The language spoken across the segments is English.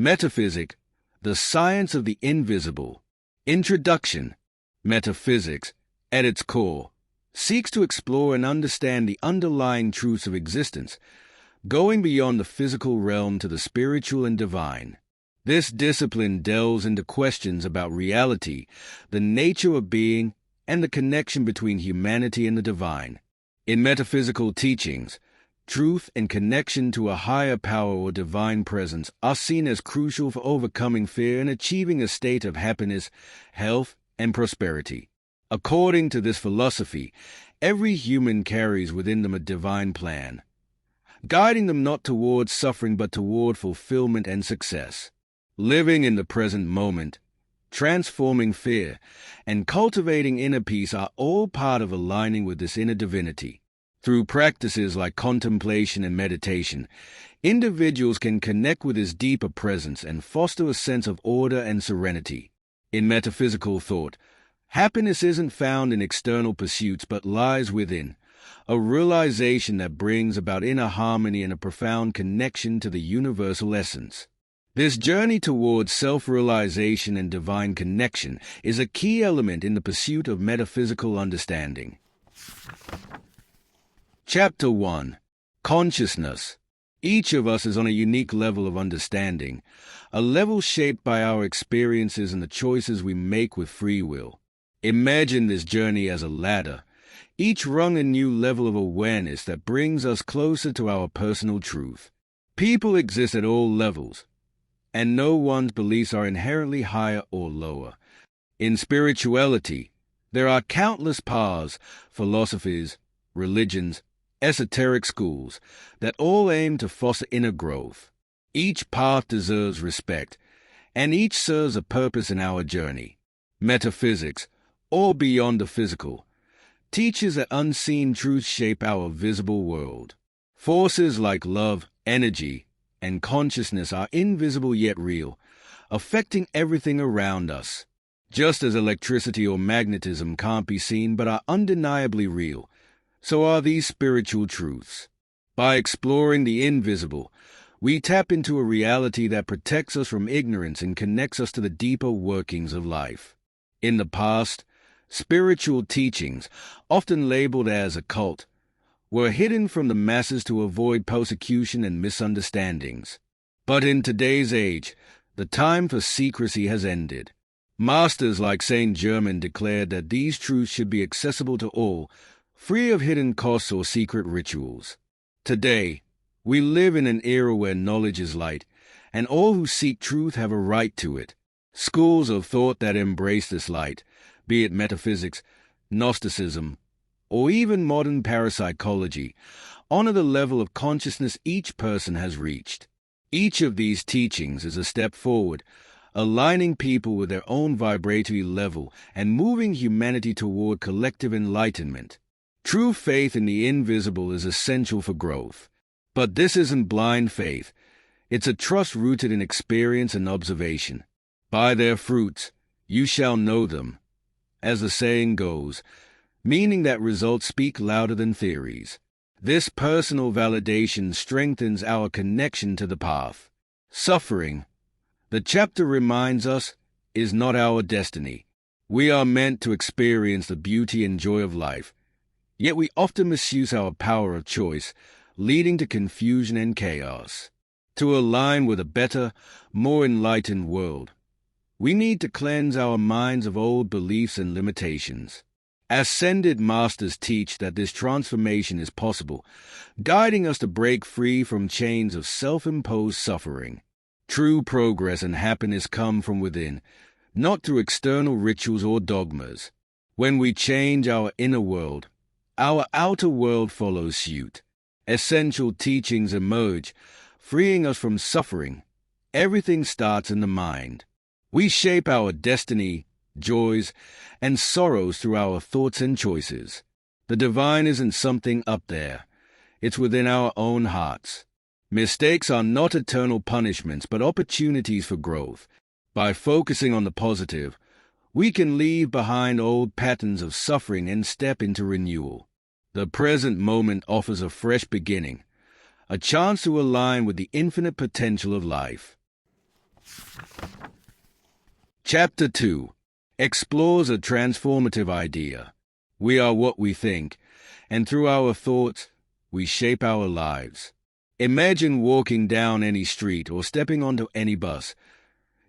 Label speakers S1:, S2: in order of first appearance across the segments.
S1: Metaphysics, the science of the invisible. Introduction. Metaphysics, at its core, seeks to explore and understand the underlying truths of existence, going beyond the physical realm to the spiritual and divine. This discipline delves into questions about reality, the nature of being, and the connection between humanity and the divine. In metaphysical teachings, truth and connection to a higher power or divine presence are seen as crucial for overcoming fear and achieving a state of happiness, health, and prosperity. According to this philosophy, every human carries within them a divine plan, guiding them not towards suffering but toward fulfillment and success. Living in the present moment, transforming fear, and cultivating inner peace are all part of aligning with this inner divinity. Through practices like contemplation and meditation, individuals can connect with this deeper presence and foster a sense of order and serenity. In metaphysical thought, happiness isn't found in external pursuits but lies within, a realization that brings about inner harmony and a profound connection to the universal essence. This journey towards self-realization and divine connection is a key element in the pursuit of metaphysical understanding. Chapter 1. Consciousness. Each of us is on a unique level of understanding, a level shaped by our experiences and the choices we make with free will. Imagine this journey as a ladder, each rung a new level of awareness that brings us closer to our personal truth. People exist at all levels, and no one's beliefs are inherently higher or lower. In spirituality, there are countless paths, philosophies, religions, esoteric schools that all aim to foster inner growth. Each path deserves respect, and each serves a purpose in our journey. Metaphysics, or beyond the physical, teaches that unseen truths shape our visible world. Forces like love, energy, and consciousness are invisible yet real, affecting everything around us. Just as electricity or magnetism can't be seen but are undeniably real, so are these spiritual truths. By exploring the invisible, we tap into a reality that protects us from ignorance and connects us to the deeper workings of life. In the past, spiritual teachings, often labeled as occult, were hidden from the masses to avoid persecution and misunderstandings. But in today's age, the time for secrecy has ended. Masters like Saint Germain declared that these truths should be accessible to all, free of hidden costs or secret rituals. Today, we live in an era where knowledge is light, and all who seek truth have a right to it. Schools of thought that embrace this light, be it metaphysics, Gnosticism, or even modern parapsychology, honor the level of consciousness each person has reached. Each of these teachings is a step forward, aligning people with their own vibratory level and moving humanity toward collective enlightenment. True faith in the invisible is essential for growth. But this isn't blind faith. It's a trust rooted in experience and observation. By their fruits, you shall know them, as the saying goes, meaning that results speak louder than theories. This personal validation strengthens our connection to the path. Suffering, the chapter reminds us, is not our destiny. We are meant to experience the beauty and joy of life. Yet we often misuse our power of choice, leading to confusion and chaos. To align with a better, more enlightened world, we need to cleanse our minds of old beliefs and limitations. Ascended masters teach that this transformation is possible, guiding us to break free from chains of self-imposed suffering. True progress and happiness come from within, not through external rituals or dogmas. When we change our inner world, our outer world follows suit. Essential teachings emerge, freeing us from suffering. Everything starts in the mind. We shape our destiny, joys, and sorrows through our thoughts and choices. The divine isn't something up there. It's within our own hearts. Mistakes are not eternal punishments, but opportunities for growth. By focusing on the positive, we can leave behind old patterns of suffering and step into renewal. The present moment offers a fresh beginning, a chance to align with the infinite potential of life. Chapter 2 explores a transformative idea. We are what we think, and through our thoughts, we shape our lives. Imagine walking down any street or stepping onto any bus.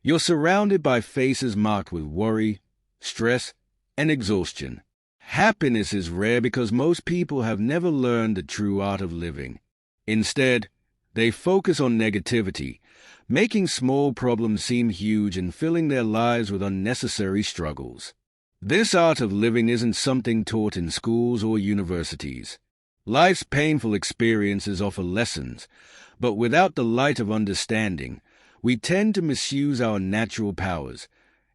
S1: You're surrounded by faces marked with worry, stress, and exhaustion. Happiness is rare because most people have never learned the true art of living. Instead, they focus on negativity, making small problems seem huge and filling their lives with unnecessary struggles. This art of living isn't something taught in schools or universities. Life's painful experiences offer lessons, but without the light of understanding, we tend to misuse our natural powers,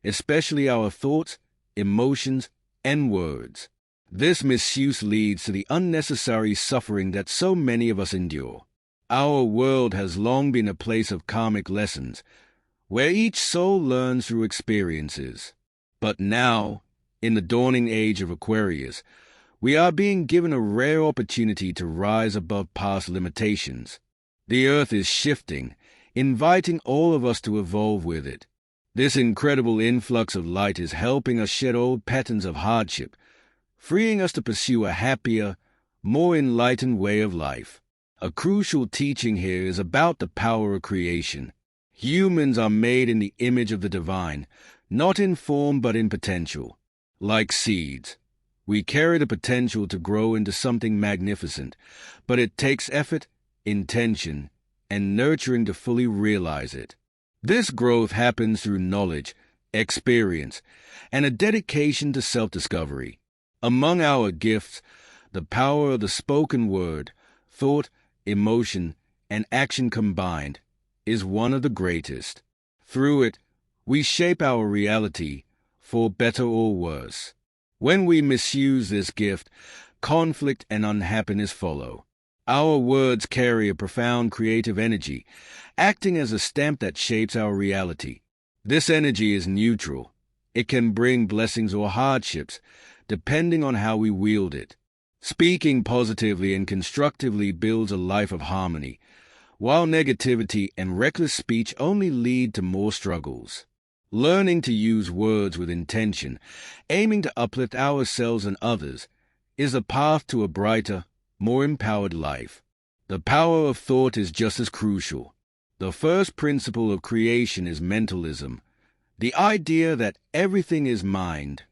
S1: especially our thoughts, emotions, and words. This misuse leads to the unnecessary suffering that so many of us endure. Our world has long been a place of karmic lessons, where each soul learns through experiences. But now, in the dawning age of Aquarius, we are being given a rare opportunity to rise above past limitations. The earth is shifting, inviting all of us to evolve with it. This incredible influx of light is helping us shed old patterns of hardship, freeing us to pursue a happier, more enlightened way of life. A crucial teaching here is about the power of creation. Humans are made in the image of the divine, not in form but in potential. Like seeds, we carry the potential to grow into something magnificent, but it takes effort, intention, and nurturing to fully realize it. This growth happens through knowledge, experience, and a dedication to self-discovery. Among our gifts, the power of the spoken word, thought, emotion, and action combined is one of the greatest. Through it, we shape our reality, for better or worse. When we misuse this gift, conflict and unhappiness follow. Our words carry a profound creative energy, acting as a stamp that shapes our reality. This energy is neutral. It can bring blessings or hardships, depending on how we wield it. Speaking positively and constructively builds a life of harmony, while negativity and reckless speech only lead to more struggles. Learning to use words with intention, aiming to uplift ourselves and others, is the path to a brighter, more empowered life. The power of thought is just as crucial. The first principle of creation is mentalism, the idea that everything is mind.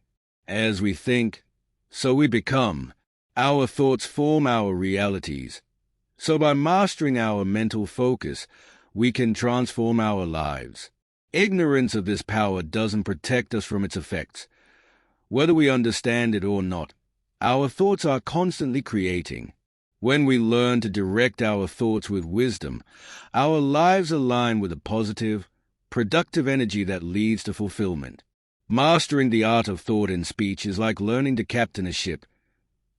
S1: As we think, so we become. Our thoughts form our realities. So by mastering our mental focus, we can transform our lives. Ignorance of this power doesn't protect us from its effects. Whether we understand it or not, our thoughts are constantly creating. When we learn to direct our thoughts with wisdom, our lives align with a positive, productive energy that leads to fulfillment. Mastering the art of thought and speech is like learning to captain a ship.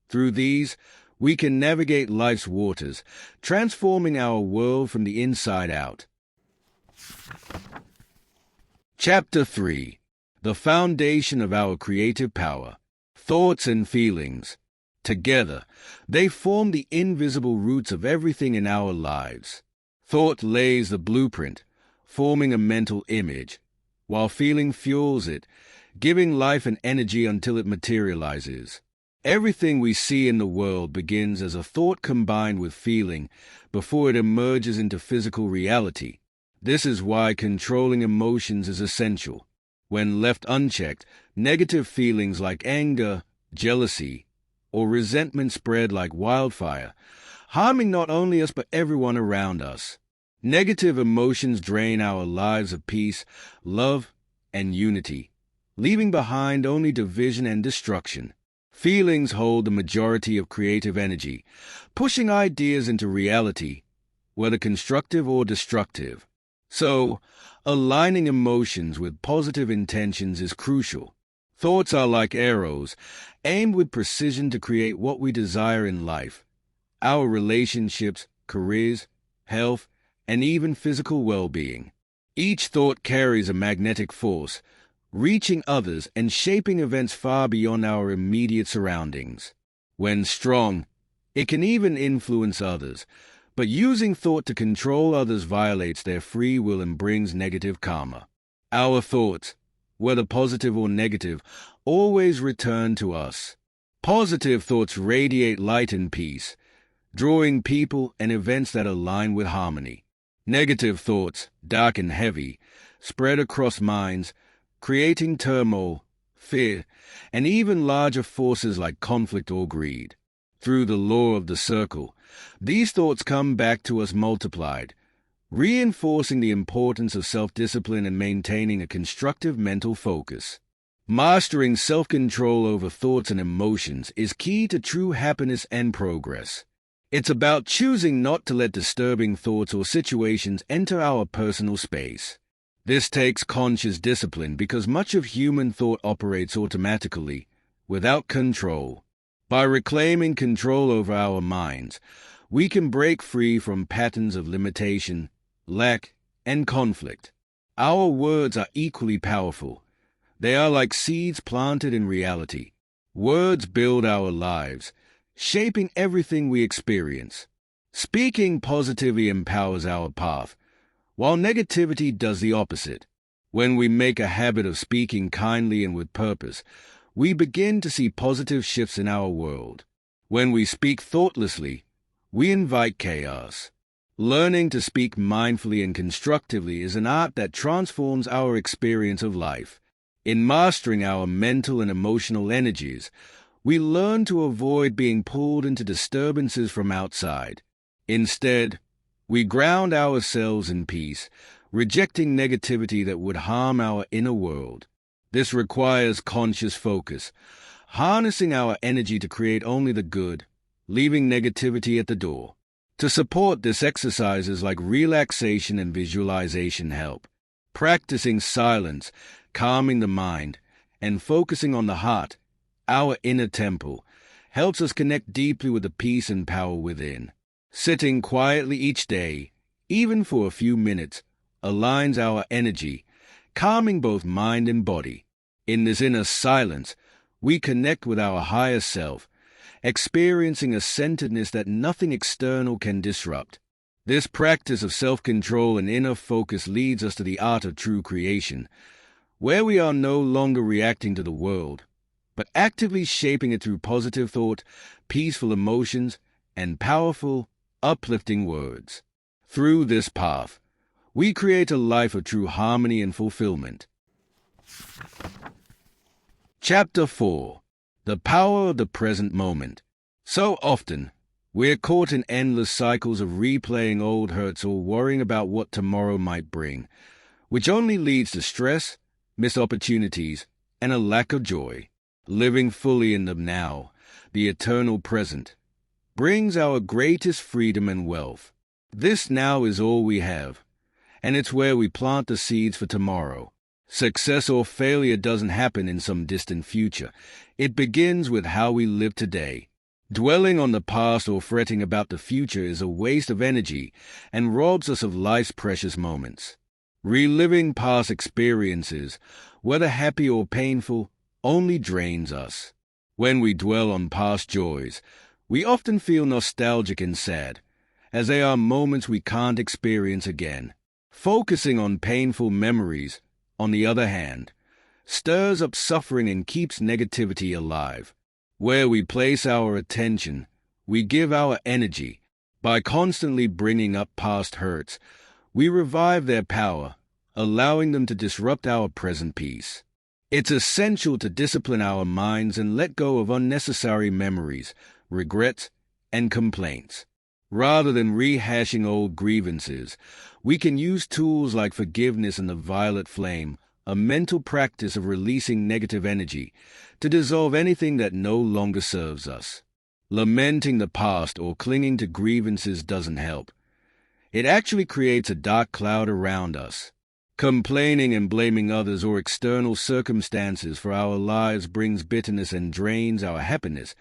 S1: Through these, we can navigate life's waters, transforming our world from the inside out. Chapter 3 The Foundation of Our Creative Power. Thoughts and feelings. Together, they form the invisible roots of everything in our lives. Thought lays the blueprint, forming a mental image, while feeling fuels it, giving life and energy until it materializes. Everything we see in the world begins as a thought combined with feeling before it emerges into physical reality. This is why controlling emotions is essential. When left unchecked, negative feelings like anger, jealousy, or resentment spread like wildfire, harming not only us but everyone around us. Negative emotions drain our lives of peace, love, and unity, leaving behind only division and destruction. Feelings hold the majority of creative energy, pushing ideas into reality, whether constructive or destructive. So, aligning emotions with positive intentions is crucial. Thoughts are like arrows, aimed with precision to create what we desire in life. Our relationships, careers, health, and even physical well-being. Each thought carries a magnetic force, reaching others and shaping events far beyond our immediate surroundings. When strong, it can even influence others, But using thought to control others violates their free will and brings negative karma. Our thoughts, whether positive or negative, always return to us. Positive thoughts radiate light and peace, drawing people and events that align with harmony. Negative thoughts, dark and heavy, spread across minds, creating turmoil, fear, and even larger forces like conflict or greed. Through the law of the circle, these thoughts come back to us multiplied, reinforcing the importance of self-discipline and maintaining a constructive mental focus. Mastering self-control over thoughts and emotions is key to true happiness and progress. It's about choosing not to let disturbing thoughts or situations enter our personal space. This takes conscious discipline because much of human thought operates automatically, without control. By reclaiming control over our minds, we can break free from patterns of limitation, lack, and conflict. Our words are equally powerful. They are like seeds planted in reality. Words build our lives, shaping everything we experience. Speaking positively empowers our path, while negativity does the opposite. When we make a habit of speaking kindly and with purpose, we begin to see positive shifts in our world. When we speak thoughtlessly, we invite chaos. Learning to speak mindfully and constructively is an art that transforms our experience of life. In mastering our mental and emotional energies, we learn to avoid being pulled into disturbances from outside. Instead, we ground ourselves in peace, rejecting negativity that would harm our inner world. This requires conscious focus, harnessing our energy to create only the good, leaving negativity at the door. To support this, exercises like relaxation and visualization help. Practicing silence, calming the mind, and focusing on the heart, our inner temple, helps us connect deeply with the peace and power within. Sitting quietly each day, even for a few minutes, aligns our energy, calming both mind and body. In this inner silence, we connect with our higher self, experiencing a centeredness that nothing external can disrupt. This practice of self-control and inner focus leads us to the art of true creation, where we are no longer reacting to the world, but actively shaping it through positive thought, peaceful emotions, and powerful, uplifting words. Through this path, we create a life of true harmony and fulfillment. Chapter 4. The Power of the Present Moment. So often, we're caught in endless cycles of replaying old hurts or worrying about what tomorrow might bring, which only leads to stress, missed opportunities, and a lack of joy. Living fully in the now, the eternal present, brings our greatest freedom and wealth. This now is all we have, and it's where we plant the seeds for tomorrow. Success or failure doesn't happen in some distant future. It begins with how we live today. Dwelling on the past or fretting about the future is a waste of energy and robs us of life's precious moments. Reliving past experiences, whether happy or painful, only drains us. When we dwell on past joys, we often feel nostalgic and sad, as they are moments we can't experience again. Focusing on painful memories, on the other hand, stirs up suffering and keeps negativity alive. Where we place our attention, we give our energy. By constantly bringing up past hurts, we revive their power, allowing them to disrupt our present peace. It's essential to discipline our minds and let go of unnecessary memories, regrets, and complaints. Rather than rehashing old grievances, we can use tools like forgiveness and the violet flame, a mental practice of releasing negative energy, to dissolve anything that no longer serves us. Lamenting the past or clinging to grievances doesn't help. It actually creates a dark cloud around us. Complaining and blaming others or external circumstances for our lives brings bitterness and drains our happiness,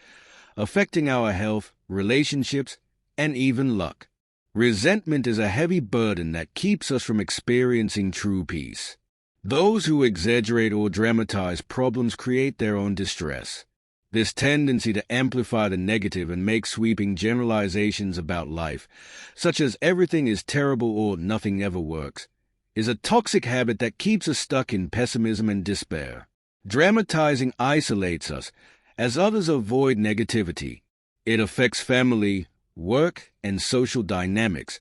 S1: affecting our health, relationships, and even luck. Resentment is a heavy burden that keeps us from experiencing true peace. Those who exaggerate or dramatize problems create their own distress. This tendency to amplify the negative and make sweeping generalizations about life, such as everything is terrible or nothing ever works, is a toxic habit that keeps us stuck in pessimism and despair. Dramatizing isolates us, as others avoid negativity. It affects family, work, and social dynamics,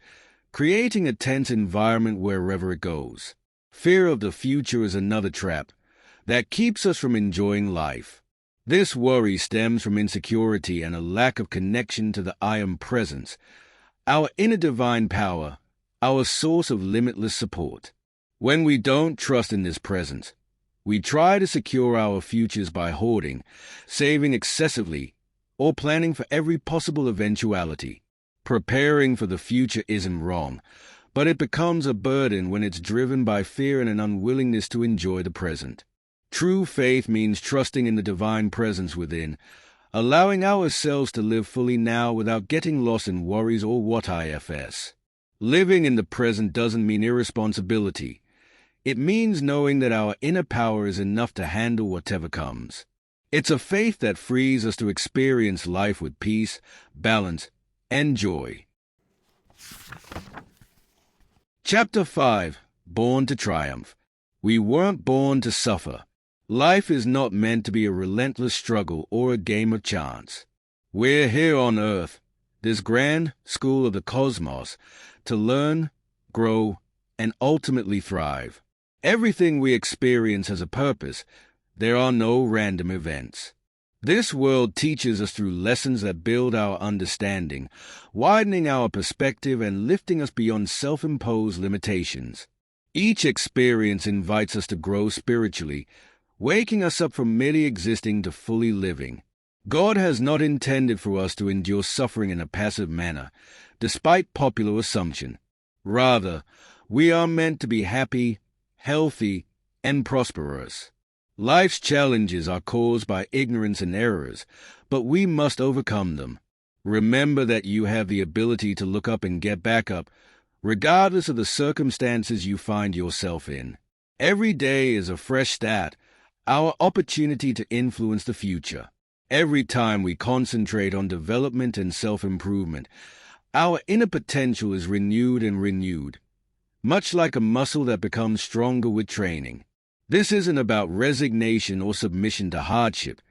S1: creating a tense environment wherever it goes. Fear of the future is another trap that keeps us from enjoying life. This worry stems from insecurity and a lack of connection to the I Am Presence, our inner divine power, our source of limitless support. When we don't trust in this presence, we try to secure our futures by hoarding, saving excessively, or planning for every possible eventuality. Preparing for the future isn't wrong, but it becomes a burden when it's driven by fear and an unwillingness to enjoy the present. True faith means trusting in the divine presence within, allowing ourselves to live fully now without getting lost in worries or what-ifs. Living in the present doesn't mean irresponsibility. It means knowing that our inner power is enough to handle whatever comes. It's a faith that frees us to experience life with peace, balance, and joy. Chapter 5. Born to Triumph. We weren't born to suffer. Life is not meant to be a relentless struggle or a game of chance. We're here on Earth, this grand school of the cosmos, to learn, grow, and ultimately thrive. Everything we experience has a purpose. There are no random events. This world teaches us through lessons that build our understanding, widening our perspective and lifting us beyond self-imposed limitations. Each experience invites us to grow spiritually, waking us up from merely existing to fully living. God has not intended for us to endure suffering in a passive manner, despite popular assumption. Rather, we are meant to be happy, healthy, and prosperous. Life's challenges are caused by ignorance and errors, but we must overcome them. Remember that you have the ability to look up and get back up, regardless of the circumstances you find yourself in. Every day is a fresh start, our opportunity to influence the future. Every time we concentrate on development and self-improvement, our inner potential is renewed and renewed, much like a muscle that becomes stronger with training. This isn't about resignation or submission to hardship.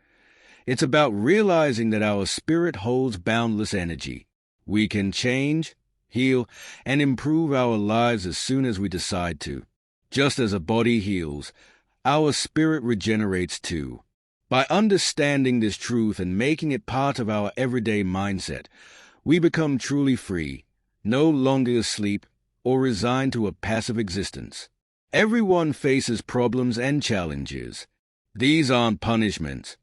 S1: It's about realizing that our spirit holds boundless energy. We can change, heal, and improve our lives as soon as we decide to. Just as a body heals, our spirit regenerates too. By understanding this truth and making it part of our everyday mindset, we become truly free, no longer asleep or resigned to a passive existence. Everyone faces problems and challenges. These aren't punishments.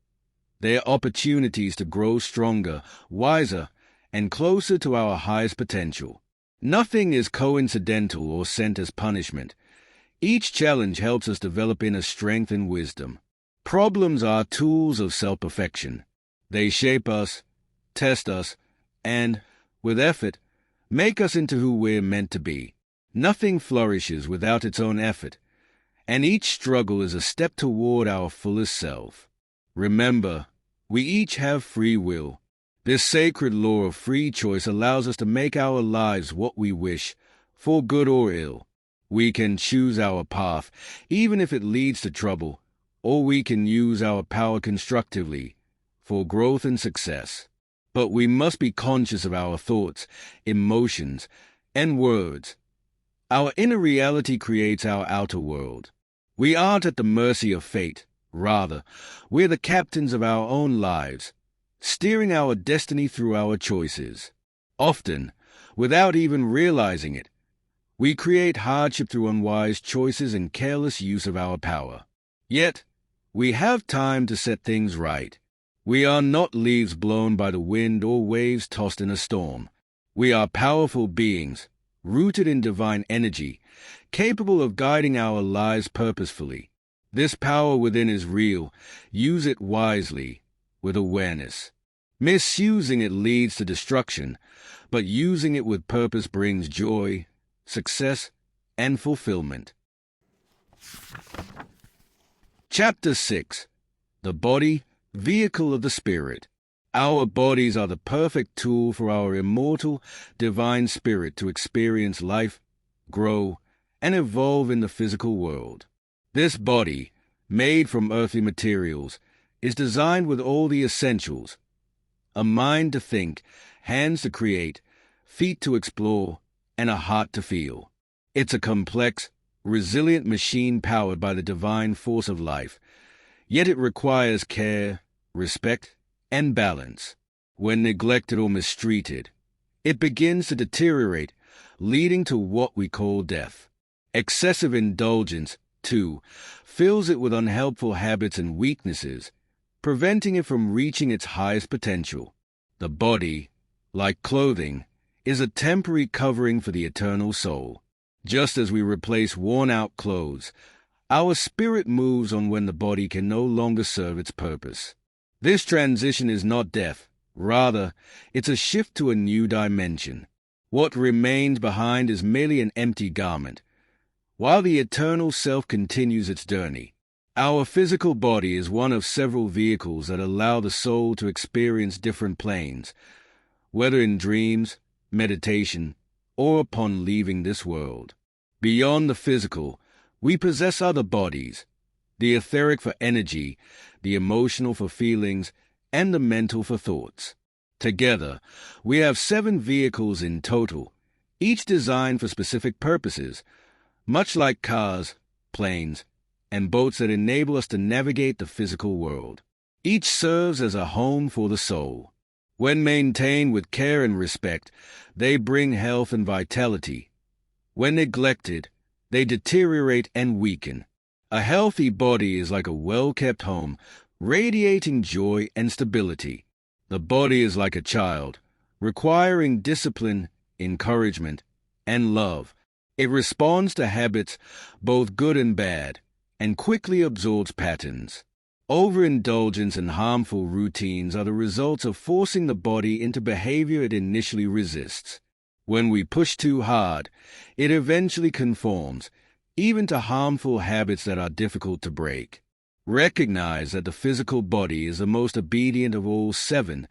S1: They're opportunities to grow stronger, wiser, and closer to our highest potential. Nothing is coincidental or sent as punishment. Each challenge helps us develop inner strength and wisdom. Problems are tools of self-perfection. They shape us, test us, and, with effort, make us into who we're meant to be. Nothing flourishes without its own effort, and each struggle is a step toward our fullest self. Remember, we each have free will. This sacred law of free choice allows us to make our lives what we wish, for good or ill. We can choose our path, even if it leads to trouble, or we can use our power constructively, for growth and success. But we must be conscious of our thoughts, emotions, and words. Our inner reality creates our outer world. We aren't at the mercy of fate. Rather, we're the captains of our own lives, steering our destiny through our choices. Often, without even realizing it, we create hardship through unwise choices and careless use of our power. Yet, we have time to set things right. We are not leaves blown by the wind or waves tossed in a storm. We are powerful beings, rooted in divine energy, capable of guiding our lives purposefully. This power within is real. Use it wisely, with awareness. Misusing it leads to destruction, but using it with purpose brings joy, success, and fulfillment. Chapter 6. The Body, vehicle of the spirit. Our bodies are the perfect tool for our immortal, divine spirit to experience life, grow, and evolve in the physical world. This body, made from earthly materials, is designed with all the essentials: a mind to think, hands to create, feet to explore, and a heart to feel. It's a complex, resilient machine powered by the divine force of life, yet it requires care, respect, and balance. When neglected or mistreated, it begins to deteriorate, leading to what we call death. Excessive indulgence, too, fills it with unhelpful habits and weaknesses, preventing it from reaching its highest potential. The body, like clothing, is a temporary covering for the eternal soul. Just as we replace worn-out clothes, our spirit moves on when the body can no longer serve its purpose. This transition is not death. Rather, it's a shift to a new dimension. What remains behind is merely an empty garment, while the eternal self continues its journey. Our physical body is one of several vehicles that allow the soul to experience different planes, whether in dreams, meditation, or upon leaving this world. Beyond the physical, we possess other bodies: the etheric for energy, the emotional for feelings, and the mental for thoughts. Together, we have 7 vehicles in total, each designed for specific purposes, much like cars, planes, and boats that enable us to navigate the physical world. Each serves as a home for the soul. When maintained with care and respect, they bring health and vitality. When neglected, they deteriorate and weaken. A healthy body is like a well-kept home, radiating joy and stability. The body is like a child, requiring discipline, encouragement, and love. It responds to habits, both good and bad, and quickly absorbs patterns. Overindulgence and harmful routines are the results of forcing the body into behavior it initially resists. When we push too hard, it eventually conforms, even to harmful habits that are difficult to break. Recognize that the physical body is the most obedient of all 7,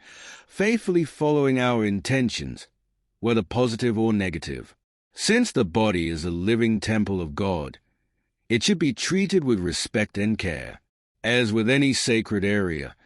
S1: faithfully following our intentions, whether positive or negative. Since the body is the living temple of God, it should be treated with respect and care. As with any sacred area,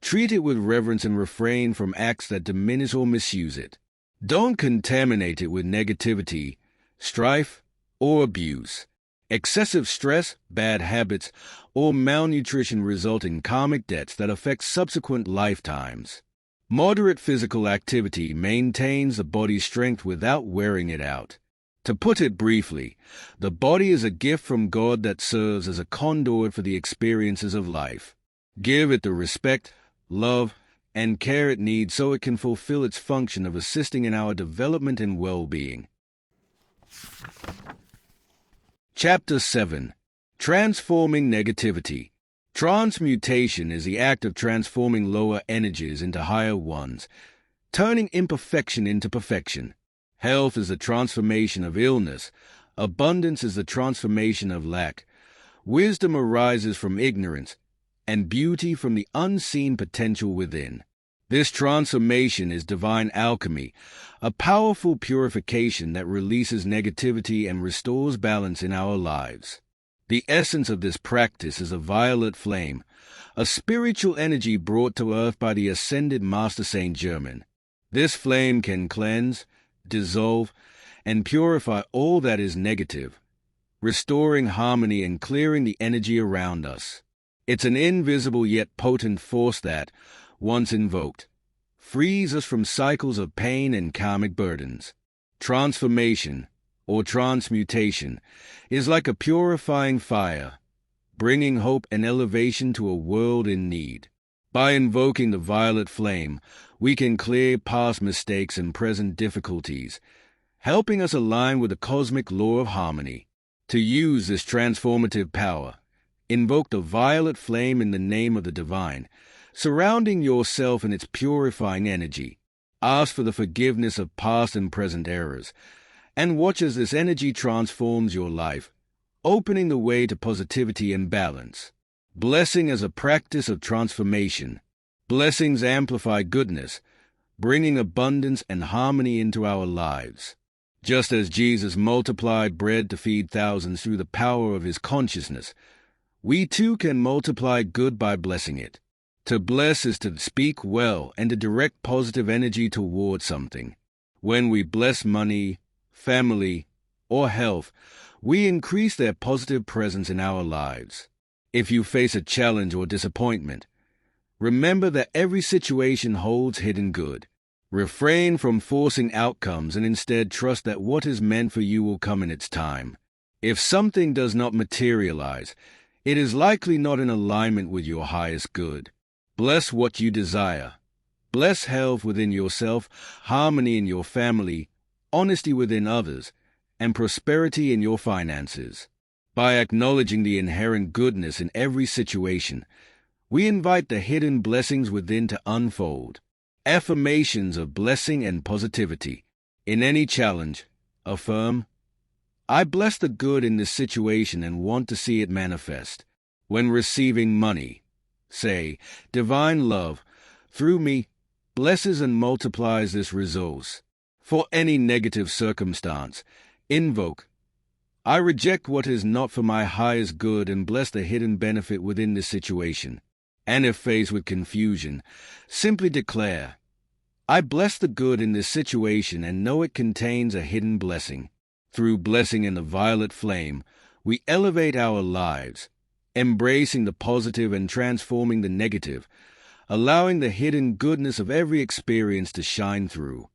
S1: treat it with reverence and refrain from acts that diminish or misuse it. Don't contaminate it with negativity, strife, or abuse. Excessive stress, bad habits, or malnutrition result in karmic debts that affect subsequent lifetimes. Moderate physical activity maintains the body's strength without wearing it out. To put it briefly, the body is a gift from God that serves as a conduit for the experiences of life. Give it the respect, love, and care it needs so it can fulfill its function of assisting in our development and well-being. Chapter 7. Transforming Negativity. Transmutation is the act of transforming lower energies into higher ones, turning imperfection into perfection. Health is the transformation of illness. Abundance is the transformation of lack. Wisdom arises from ignorance, and beauty from the unseen potential within. This transformation is divine alchemy, a powerful purification that releases negativity and restores balance in our lives. The essence of this practice is a violet flame, a spiritual energy brought to earth by the ascended Master Saint Germain. This flame can cleanse, dissolve, and purify all that is negative, restoring harmony and clearing the energy around us. It's an invisible yet potent force that, once invoked, frees us from cycles of pain and karmic burdens. Transformation, or transmutation, is like a purifying fire, bringing hope and elevation to a world in need. By invoking the violet flame, we can clear past mistakes and present difficulties, helping us align with the cosmic law of harmony. To use this transformative power, invoke the violet flame in the name of the divine, surrounding yourself in its purifying energy. Ask for the forgiveness of past and present errors, and watch as this energy transforms your life, opening the way to positivity and balance. Blessing as a practice of transformation. Blessings amplify goodness, bringing abundance and harmony into our lives. Just as Jesus multiplied bread to feed thousands through the power of his consciousness, we too can multiply good by blessing it. To bless is to speak well and to direct positive energy toward something. When we bless money, family, or health, we increase their positive presence in our lives. If you face a challenge or disappointment, remember that every situation holds hidden good. Refrain from forcing outcomes and instead trust that what is meant for you will come in its time. If something does not materialize, it is likely not in alignment with your highest good. Bless what you desire. Bless health within yourself, harmony in your family, honesty within others, and prosperity in your finances. By acknowledging the inherent goodness in every situation, we invite the hidden blessings within to unfold. Affirmations of blessing and positivity. In any challenge, affirm, I bless the good in this situation and want to see it manifest. When receiving money, say, divine love, through me, blesses and multiplies this resource. For any negative circumstance, invoke, I reject what is not for my highest good and bless the hidden benefit within this situation. And if faced with confusion, simply declare, I bless the good in this situation and know it contains a hidden blessing. Through blessing in the violet flame, we elevate our lives, embracing the positive and transforming the negative, allowing the hidden goodness of every experience to shine through.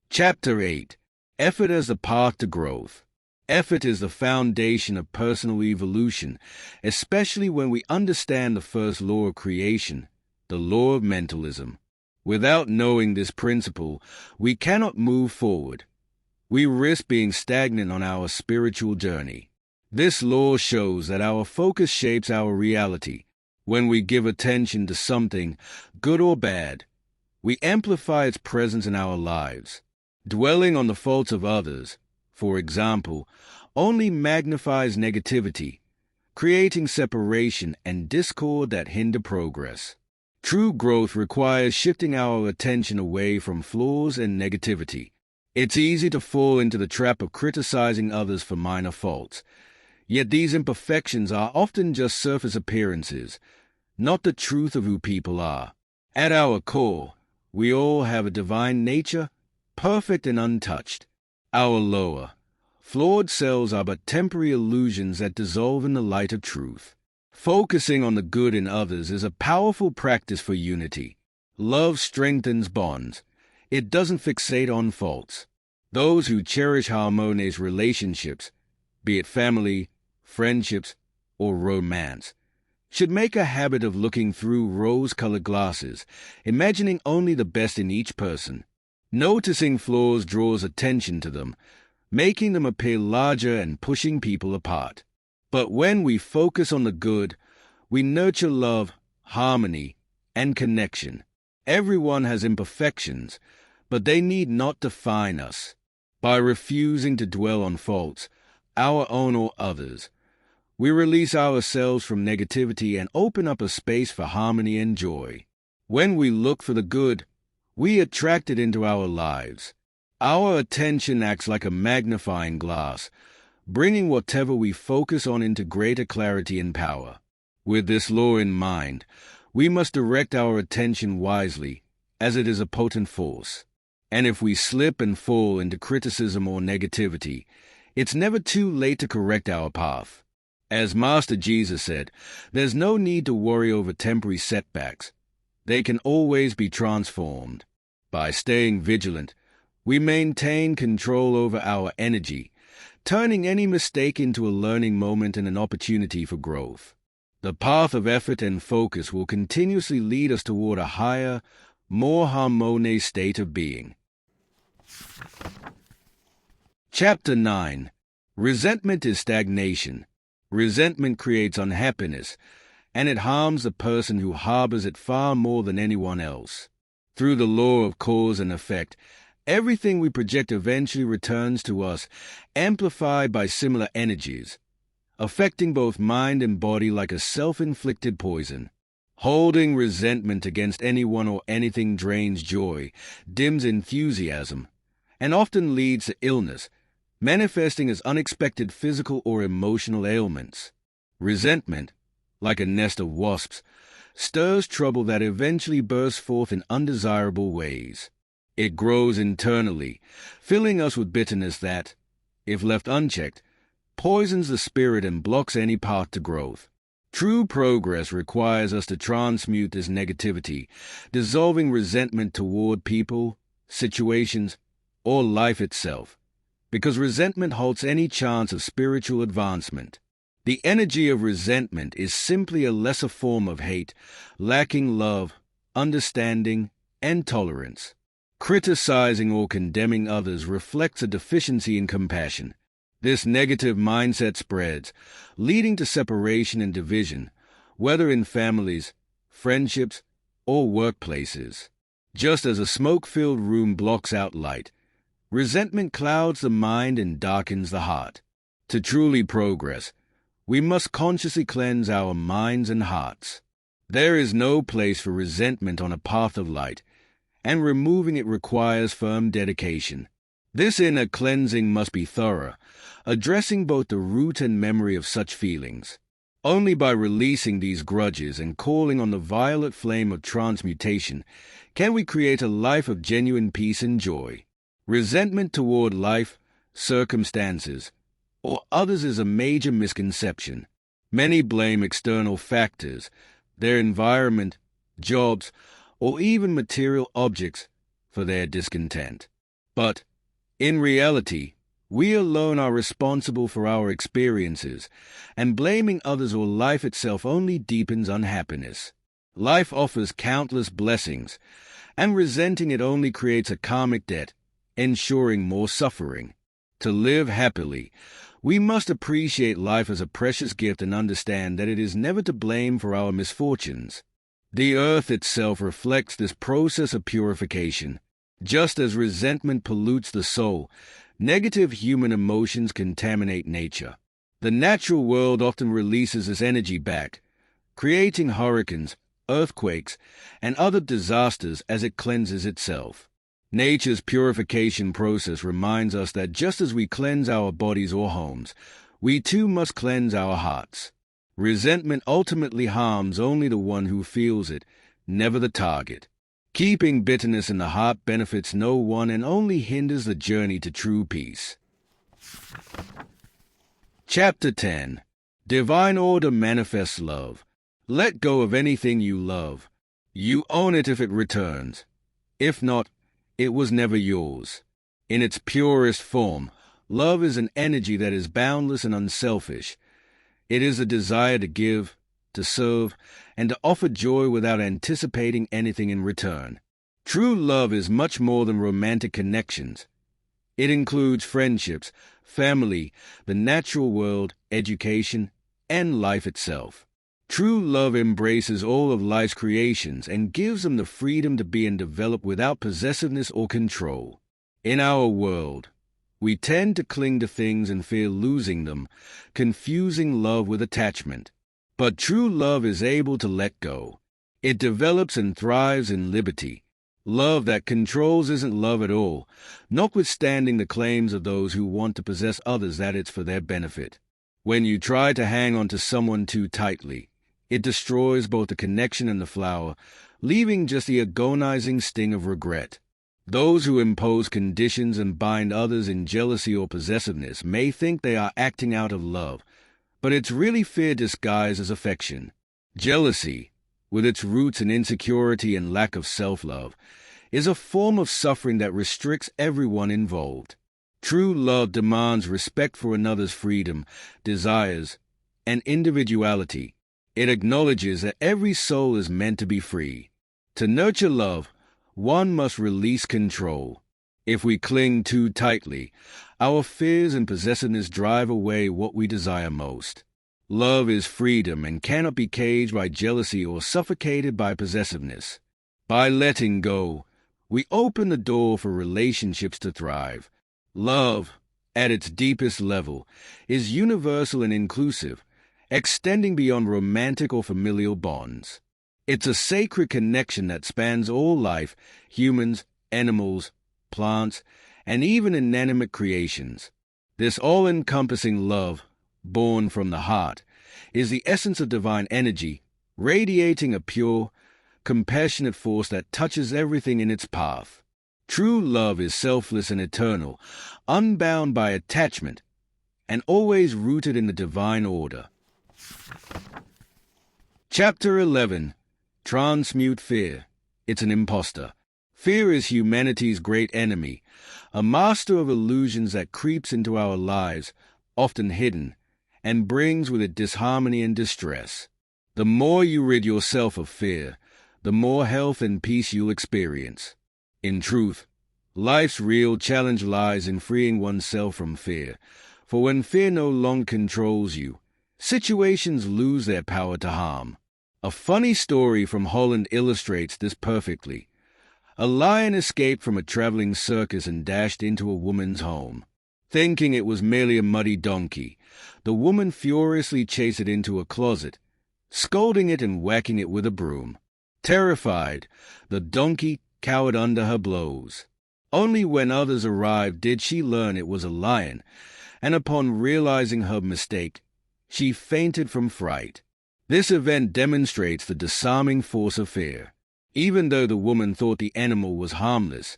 S1: Chapter 8. Effort as the path to growth. Effort is the foundation of personal evolution, especially when we understand the first law of creation, the law of mentalism. Without knowing this principle, we cannot move forward. We risk being stagnant on our spiritual journey. This law shows that our focus shapes our reality. When we give attention to something, good or bad, we amplify its presence in our lives. Dwelling on the faults of others, for example, only magnifies negativity, creating separation and discord that hinder progress. True growth requires shifting our attention away from flaws and negativity. It's easy to fall into the trap of criticizing others for minor faults, yet these imperfections are often just surface appearances, not the truth of who people are. At our core, we all have a divine nature, perfect and untouched. Our lower, flawed selves are but temporary illusions that dissolve in the light of truth. Focusing on the good in others is a powerful practice for unity. Love strengthens bonds. It doesn't fixate on faults. Those who cherish harmonious relationships, be it family, friendships, or romance, should make a habit of looking through rose-colored glasses, imagining only the best in each person. Noticing flaws draws attention to them, making them appear larger and pushing people apart. But when we focus on the good, we nurture love, harmony, and connection. Everyone has imperfections, but they need not define us. By refusing to dwell on faults, our own or others, we release ourselves from negativity and open up a space for harmony and joy. When we look for the good, we attract it into our lives. Our attention acts like a magnifying glass, bringing whatever we focus on into greater clarity and power. With this law in mind, we must direct our attention wisely, as it is a potent force. And if we slip and fall into criticism or negativity, it's never too late to correct our path. As Master Jesus said, there's no need to worry over temporary setbacks. They can always be transformed. By staying vigilant, we maintain control over our energy, turning any mistake into a learning moment and an opportunity for growth. The path of effort and focus will continuously lead us toward a higher, more harmonious state of being. Chapter 9. Resentment is stagnation. Resentment creates unhappiness, and it harms the person who harbors it far more than anyone else. Through the law of cause and effect, everything we project eventually returns to us, amplified by similar energies. affecting both mind and body like a self-inflicted poison. Holding resentment against anyone or anything drains joy, dims enthusiasm, and often leads to illness, manifesting as unexpected physical or emotional ailments. Resentment, like a nest of wasps, stirs trouble that eventually bursts forth in undesirable ways. It grows internally, filling us with bitterness that, if left unchecked, poisons the spirit and blocks any path to growth. True progress requires us to transmute this negativity, dissolving resentment toward people, situations, or life itself, because resentment halts any chance of spiritual advancement. The energy of resentment is simply a lesser form of hate, lacking love, understanding, and tolerance. Criticizing or condemning others reflects a deficiency in compassion. This negative mindset spreads, leading to separation and division, whether in families, friendships, or workplaces. Just as a smoke-filled room blocks out light, resentment clouds the mind and darkens the heart. To truly progress, we must consciously cleanse our minds and hearts. There is no place for resentment on a path of light, and removing it requires firm dedication. This inner cleansing must be thorough, addressing both the root and memory of such feelings. Only by releasing these grudges and calling on the violet flame of transmutation can we create a life of genuine peace and joy. Resentment toward life, circumstances, or others is a major misconception. Many blame external factors, their environment, jobs, or even material objects for their discontent. But, in reality, we alone are responsible for our experiences, and blaming others or life itself only deepens unhappiness. Life offers countless blessings, and resenting it only creates a karmic debt, ensuring more suffering. To live happily, we must appreciate life as a precious gift and understand that it is never to blame for our misfortunes. The earth itself reflects this process of purification. Just as resentment pollutes the soul, negative human emotions contaminate nature. The natural world often releases this energy back, creating hurricanes, earthquakes, and other disasters as it cleanses itself. Nature's purification process reminds us that just as we cleanse our bodies or homes, we too must cleanse our hearts. Resentment ultimately harms only the one who feels it, never the target. Keeping bitterness in the heart benefits no one and only hinders the journey to true peace. Chapter 10. Divine Order Manifests Love. Let go of anything you love. You own it if it returns. If not, it was never yours. In its purest form, love is an energy that is boundless and unselfish. It is a desire to give, to serve, and to offer joy without anticipating anything in return. True love is much more than romantic connections. It includes friendships, family, the natural world, education, and life itself. True love embraces all of life's creations and gives them the freedom to be and develop without possessiveness or control. In our world, we tend to cling to things and fear losing them, confusing love with attachment. But true love is able to let go. It develops and thrives in liberty. Love that controls isn't love at all, notwithstanding the claims of those who want to possess others that it's for their benefit. When you try to hang on to someone too tightly, it destroys both the connection and the flower, leaving just the agonizing sting of regret. Those who impose conditions and bind others in jealousy or possessiveness may think they are acting out of love, but it's really fear disguised as affection. Jealousy, with its roots in insecurity and lack of self-love, is a form of suffering that restricts everyone involved. True love demands respect for another's freedom, desires, and individuality. It acknowledges that every soul is meant to be free. To nurture love, one must release control. If we cling too tightly, our fears and possessiveness drive away what we desire most. Love is freedom and cannot be caged by jealousy or suffocated by possessiveness. By letting go, we open the door for relationships to thrive. Love, at its deepest level, is universal and inclusive, extending beyond romantic or familial bonds. It's a sacred connection that spans all life, humans, animals, plants, and even inanimate creations. This all-encompassing love, born from the heart, is the essence of divine energy, radiating a pure, compassionate force that touches everything in its path. True love is selfless and eternal, unbound by attachment, and always rooted in the divine order. Chapter 11. Transmute Fear. It's an imposter. Fear is humanity's great enemy, a master of illusions that creeps into our lives, often hidden, and brings with it disharmony and distress. The more you rid yourself of fear, the more health and peace you'll experience. In truth, life's real challenge lies in freeing oneself from fear, for when fear no longer controls you, situations lose their power to harm. A funny story from Holland illustrates this perfectly. A lion escaped from a traveling circus and dashed into a woman's home. Thinking it was merely a muddy donkey, the woman furiously chased it into a closet, scolding it and whacking it with a broom. Terrified, the donkey cowered under her blows. Only when others arrived did she learn it was a lion, and upon realizing her mistake, she fainted from fright. This event demonstrates the disarming force of fear. Even though the woman thought the animal was harmless,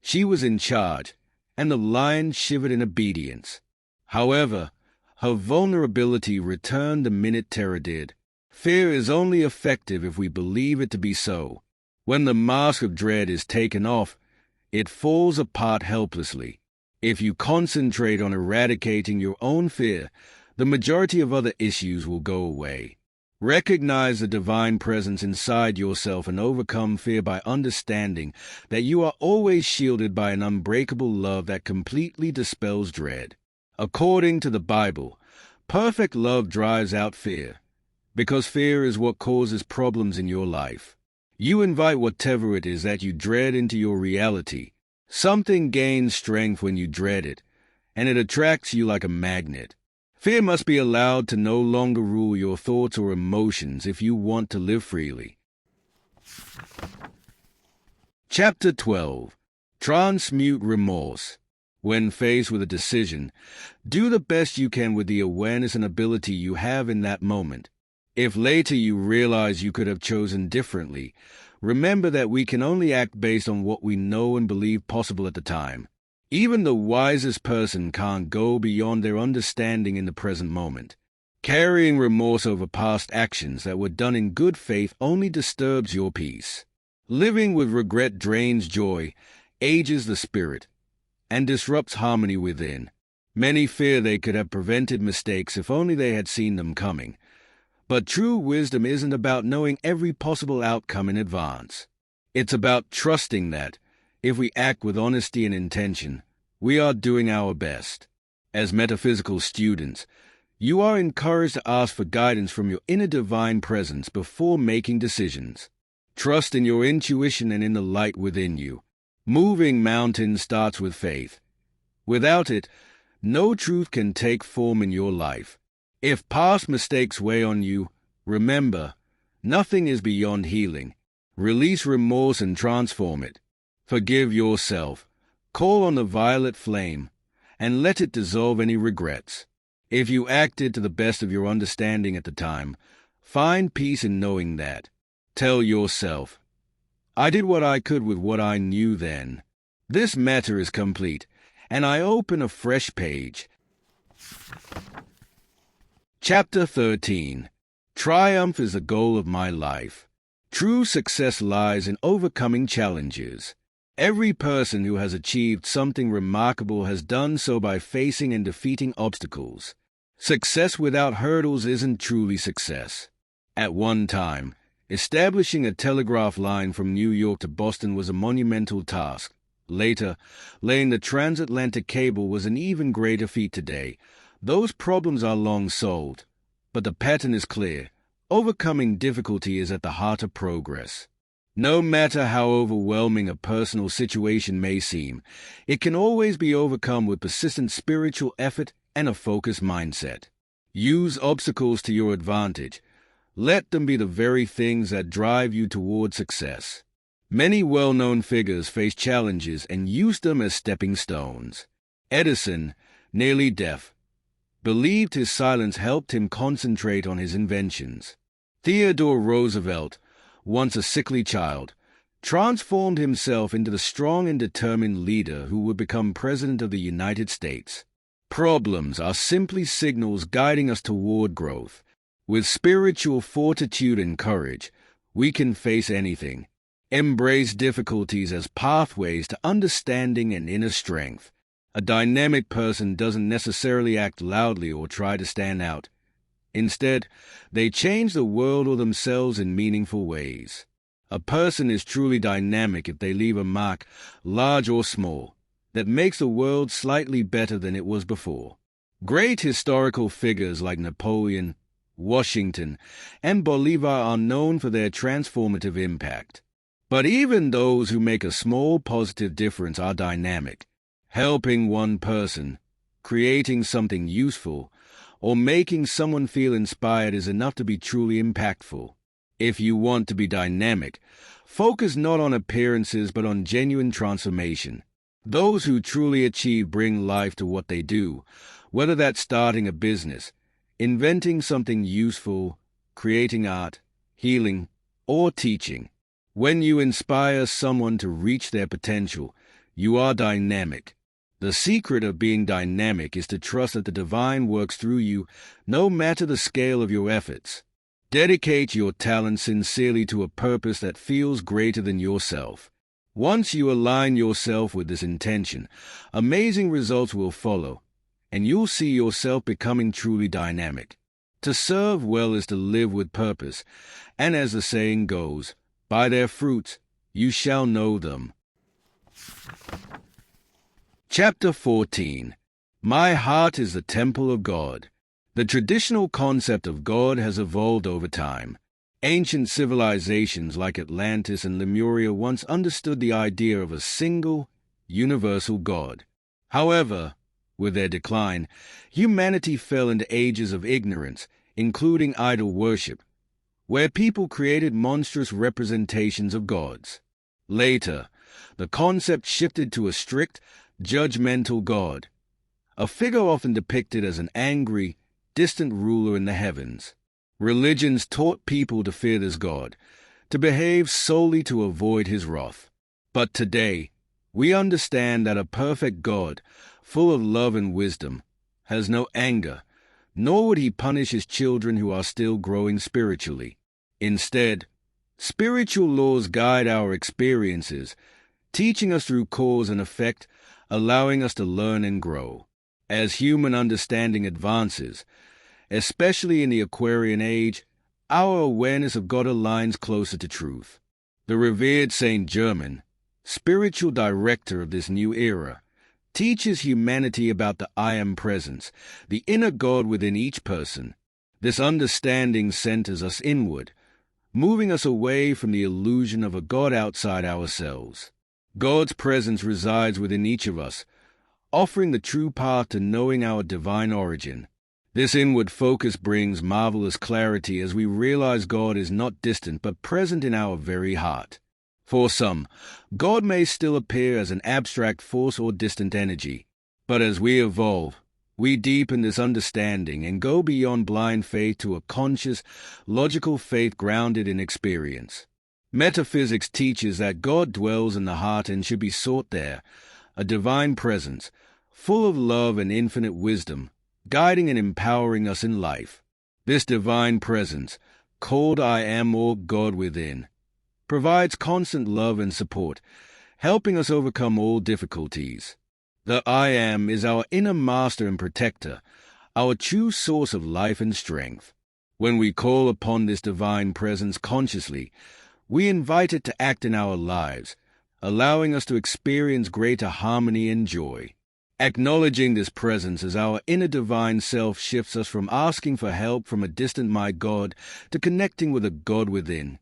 S1: she was in charge, and the lion shivered in obedience. However, her vulnerability returned the minute terror did. Fear is only effective if we believe it to be so. When the mask of dread is taken off, it falls apart helplessly. If you concentrate on eradicating your own fear, the majority of other issues will go away. Recognize the divine presence inside yourself and overcome fear by understanding that you are always shielded by an unbreakable love that completely dispels dread. According to the Bible, perfect love drives out fear, because fear is what causes problems in your life. You invite whatever it is that you dread into your reality. Something gains strength when you dread it, and it attracts you like a magnet. Fear must be allowed to no longer rule your thoughts or emotions if you want to live freely. Chapter 12. Transmute Remorse. When faced with a decision, do the best you can with the awareness and ability you have in that moment. If later you realize you could have chosen differently, remember that we can only act based on what we know and believe possible at the time. Even the wisest person can't go beyond their understanding in the present moment. Carrying remorse over past actions that were done in good faith only disturbs your peace. Living with regret drains joy, ages the spirit, and disrupts harmony within. Many fear they could have prevented mistakes if only they had seen them coming. But true wisdom isn't about knowing every possible outcome in advance. It's about trusting that, if we act with honesty and intention, we are doing our best. As metaphysical students, you are encouraged to ask for guidance from your inner divine presence before making decisions. Trust in your intuition and in the light within you. Moving mountains starts with faith. Without it, no truth can take form in your life. If past mistakes weigh on you, remember, nothing is beyond healing. Release remorse and transform it. Forgive yourself. Call on the violet flame, and let it dissolve any regrets. If you acted to the best of your understanding at the time, find peace in knowing that. Tell yourself, I did what I could with what I knew then. This matter is complete, and I open a fresh page. Chapter 13. Triumph is the goal of my life. True success lies in overcoming challenges. Every person who has achieved something remarkable has done so by facing and defeating obstacles. Success without hurdles isn't truly success. At one time, establishing a telegraph line from New York to Boston was a monumental task. Later, laying the transatlantic cable was an even greater feat today. Those problems are long solved, but the pattern is clear. Overcoming difficulty is at the heart of progress. No matter how overwhelming a personal situation may seem, it can always be overcome with persistent spiritual effort and a focused mindset. Use obstacles to your advantage. Let them be the very things that drive you toward success. Many well-known figures face challenges and use them as stepping stones. Edison, nearly deaf, believed his silence helped him concentrate on his inventions. Theodore Roosevelt, once a sickly child, transformed himself into the strong and determined leader who would become President of the United States. Problems are simply signals guiding us toward growth. With spiritual fortitude and courage, we can face anything. Embrace difficulties as pathways to understanding and inner strength. A dynamic person doesn't necessarily act loudly or try to stand out. Instead, they change the world or themselves in meaningful ways. A person is truly dynamic if they leave a mark, large or small, that makes the world slightly better than it was before. Great historical figures like Napoleon, Washington, and Bolivar are known for their transformative impact. But even those who make a small positive difference are dynamic. Helping one person, creating something useful, or making someone feel inspired is enough to be truly impactful. If you want to be dynamic, focus not on appearances but on genuine transformation. Those who truly achieve bring life to what they do, whether that's starting a business, inventing something useful, creating art, healing, or teaching. When you inspire someone to reach their potential, you are dynamic. The secret of being dynamic is to trust that the divine works through you, no matter the scale of your efforts. Dedicate your talent sincerely to a purpose that feels greater than yourself. Once you align yourself with this intention, amazing results will follow, and you'll see yourself becoming truly dynamic. To serve well is to live with purpose, and as the saying goes, by their fruits you shall know them. Chapter 14. My Heart is the Temple of God. The traditional concept of God has evolved over time. Ancient civilizations like Atlantis and Lemuria once understood the idea of a single, universal God. However, with their decline, humanity fell into ages of ignorance, including idol worship, where people created monstrous representations of gods. Later, the concept shifted to a strict, judgmental God, a figure often depicted as an angry, distant ruler in the heavens. Religions taught people to fear this God, to behave solely to avoid his wrath. But today, we understand that a perfect God, full of love and wisdom, has no anger, nor would he punish his children who are still growing spiritually. Instead, spiritual laws guide our experiences, teaching us through cause and effect, allowing us to learn and grow. As human understanding advances, especially in the Aquarian age, our awareness of God aligns closer to truth. The revered Saint Germain, spiritual director of this new era, teaches humanity about the I Am presence, the inner God within each person. This understanding centers us inward, moving us away from the illusion of a God outside ourselves. God's presence resides within each of us, offering the true path to knowing our divine origin. This inward focus brings marvelous clarity as we realize God is not distant but present in our very heart. For some, God may still appear as an abstract force or distant energy, but as we evolve, we deepen this understanding and go beyond blind faith to a conscious, logical faith grounded in experience. Metaphysics teaches that God dwells in the heart and should be sought there, a divine presence, full of love and infinite wisdom, guiding and empowering us in life. This divine presence, called I Am or God within, provides constant love and support, helping us overcome all difficulties. The I Am is our inner master and protector, our true source of life and strength. When we call upon this divine presence consciously, we invite it to act in our lives, allowing us to experience greater harmony and joy. Acknowledging this presence as our inner divine self shifts us from asking for help from a distant my God to connecting with a God within.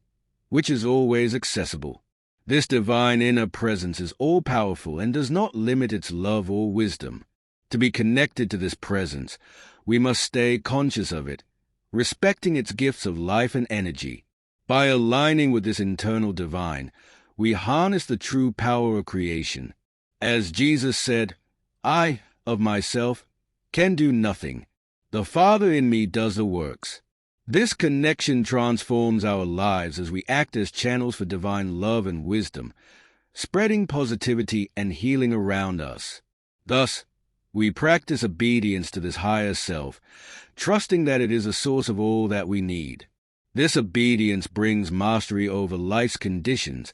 S1: which is always accessible. This divine inner presence is all-powerful and does not limit its love or wisdom. To be connected to this presence, we must stay conscious of it, respecting its gifts of life and energy. By aligning with this internal divine, we harness the true power of creation. As Jesus said, "I, of myself, can do nothing. The Father in me does the works." This connection transforms our lives as we act as channels for divine love and wisdom, spreading positivity and healing around us. Thus, we practice obedience to this higher self, trusting that it is a source of all that we need. This obedience brings mastery over life's conditions,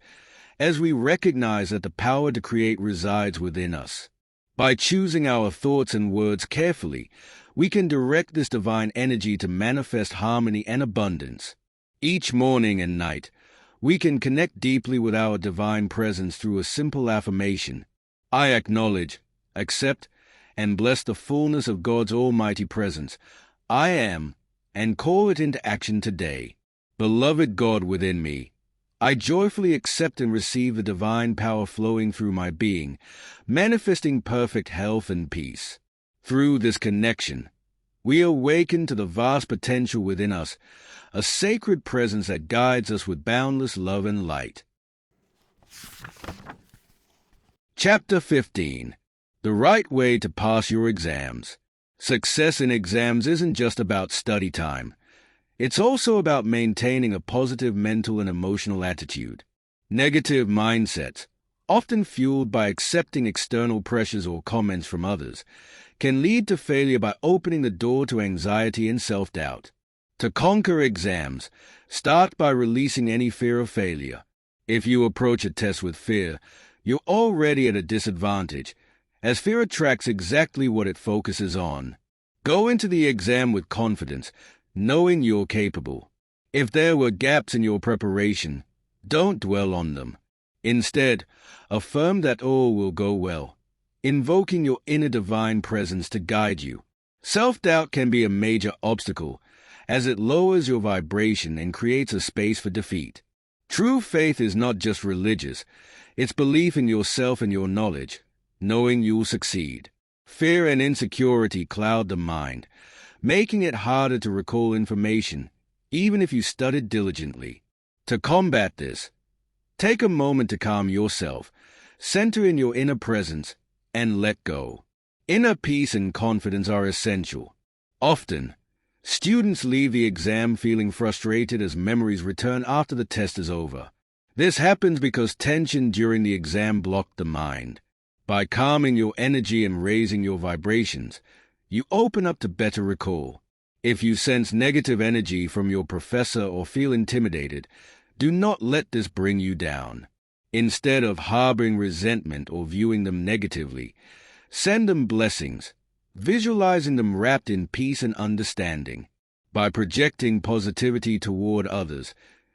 S1: as we recognize that the power to create resides within us. By choosing our thoughts and words carefully, we can direct this divine energy to manifest harmony and abundance. Each morning and night, we can connect deeply with our divine presence through a simple affirmation. I acknowledge, accept, and bless the fullness of God's almighty presence. I am, and call it into action today. Beloved God within me, I joyfully accept and receive the divine power flowing through my being, manifesting perfect health and peace. Through this connection, we awaken to the vast potential within us, a sacred presence that guides us with boundless love and light. Chapter 15. The Right Way to Pass Your Exams. Success in exams isn't just about study time. It's also about maintaining a positive mental and emotional attitude. Negative mindsets, often fueled by accepting external pressures or comments from others, can lead to failure by opening the door to anxiety and self-doubt. To conquer exams, start by releasing any fear of failure. If you approach a test with fear, you're already at a disadvantage, as fear attracts exactly what it focuses on. Go into the exam with confidence, knowing you're capable. If there were gaps in your preparation, don't dwell on them. Instead, affirm that all will go well, invoking your inner divine presence to guide you. Self-doubt can be a major obstacle, as it lowers your vibration and creates a space for defeat. True faith is not just religious, it's belief in yourself and your knowledge, knowing you'll succeed. Fear and insecurity cloud the mind, making it harder to recall information, even if you studied diligently. To combat this, take a moment to calm yourself, center in your inner presence, and let go. Inner peace and confidence are essential. Often, students leave the exam feeling frustrated as memories return after the test is over. This happens because tension during the exam blocked the mind. By calming your energy and raising your vibrations, you open up to better recall. If you sense negative energy from your professor or feel intimidated, do not let this bring you down. Instead of harboring resentment or viewing them negatively, send them blessings, visualizing them wrapped in peace and understanding. By projecting positivity toward others,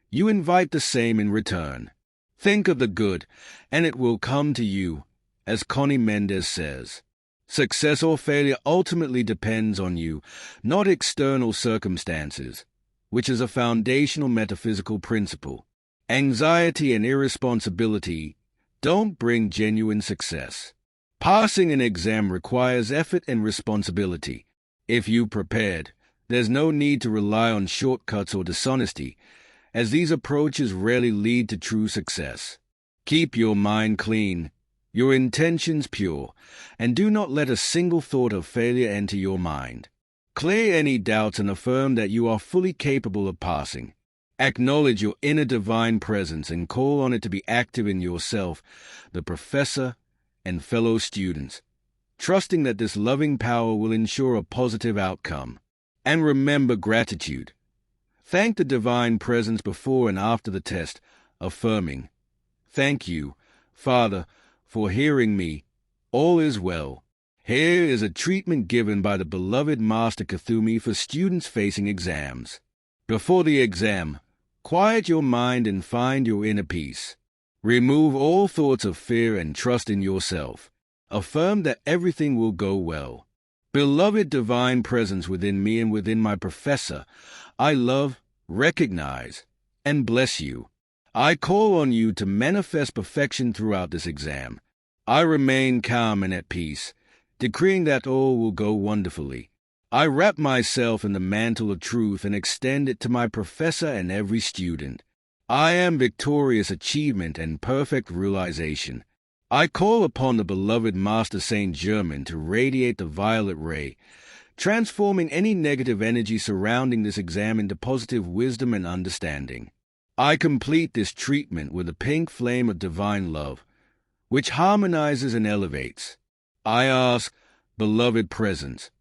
S1: you invite the same in return. Think of the good, and it will come to you, as Connie Mendez says. Success or failure ultimately depends on you, not external circumstances, which is a foundational metaphysical principle. Anxiety and irresponsibility don't bring genuine success. Passing an exam requires effort and responsibility. If you prepared, there's no need to rely on shortcuts or dishonesty, as these approaches rarely lead to true success. Keep your mind clean, your intentions pure, and do not let a single thought of failure enter your mind. Clear any doubts and affirm that you are fully capable of passing. Acknowledge your inner divine presence and call on it to be active in yourself, the professor, and fellow students, trusting that this loving power will ensure a positive outcome. And remember gratitude. Thank the divine presence before and after the test, affirming, "Thank you, Father, for hearing me. All is well." Here is a treatment given by the beloved Master Kuthumi for students facing exams. Before the exam, quiet your mind and find your inner peace. Remove all thoughts of fear and trust in yourself. Affirm that everything will go well. Beloved divine presence within me and within my professor, I love, recognize, and bless you. I call on you to manifest perfection throughout this exam. I remain calm and at peace, decreeing that all will go wonderfully. I wrap myself in the mantle of truth and extend it to my professor and every student. I am victorious achievement and perfect realization. I call upon the beloved Master Saint Germain to radiate the violet ray, transforming any negative energy surrounding this exam into positive wisdom and understanding. I complete this treatment with the pink flame of divine love, which harmonizes and elevates. I ask, beloved presence,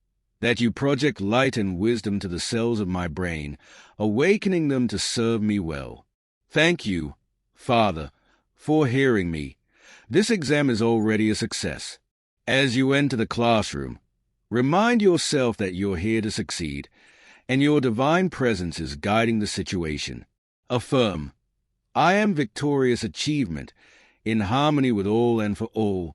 S1: that you project light and wisdom to the cells of my brain, awakening them to serve me well. Thank you, Father, for hearing me. This exam is already a success. As you enter the classroom, remind yourself that you're here to succeed, and your divine presence is guiding the situation. Affirm, I am victorious achievement, in harmony with all and for all.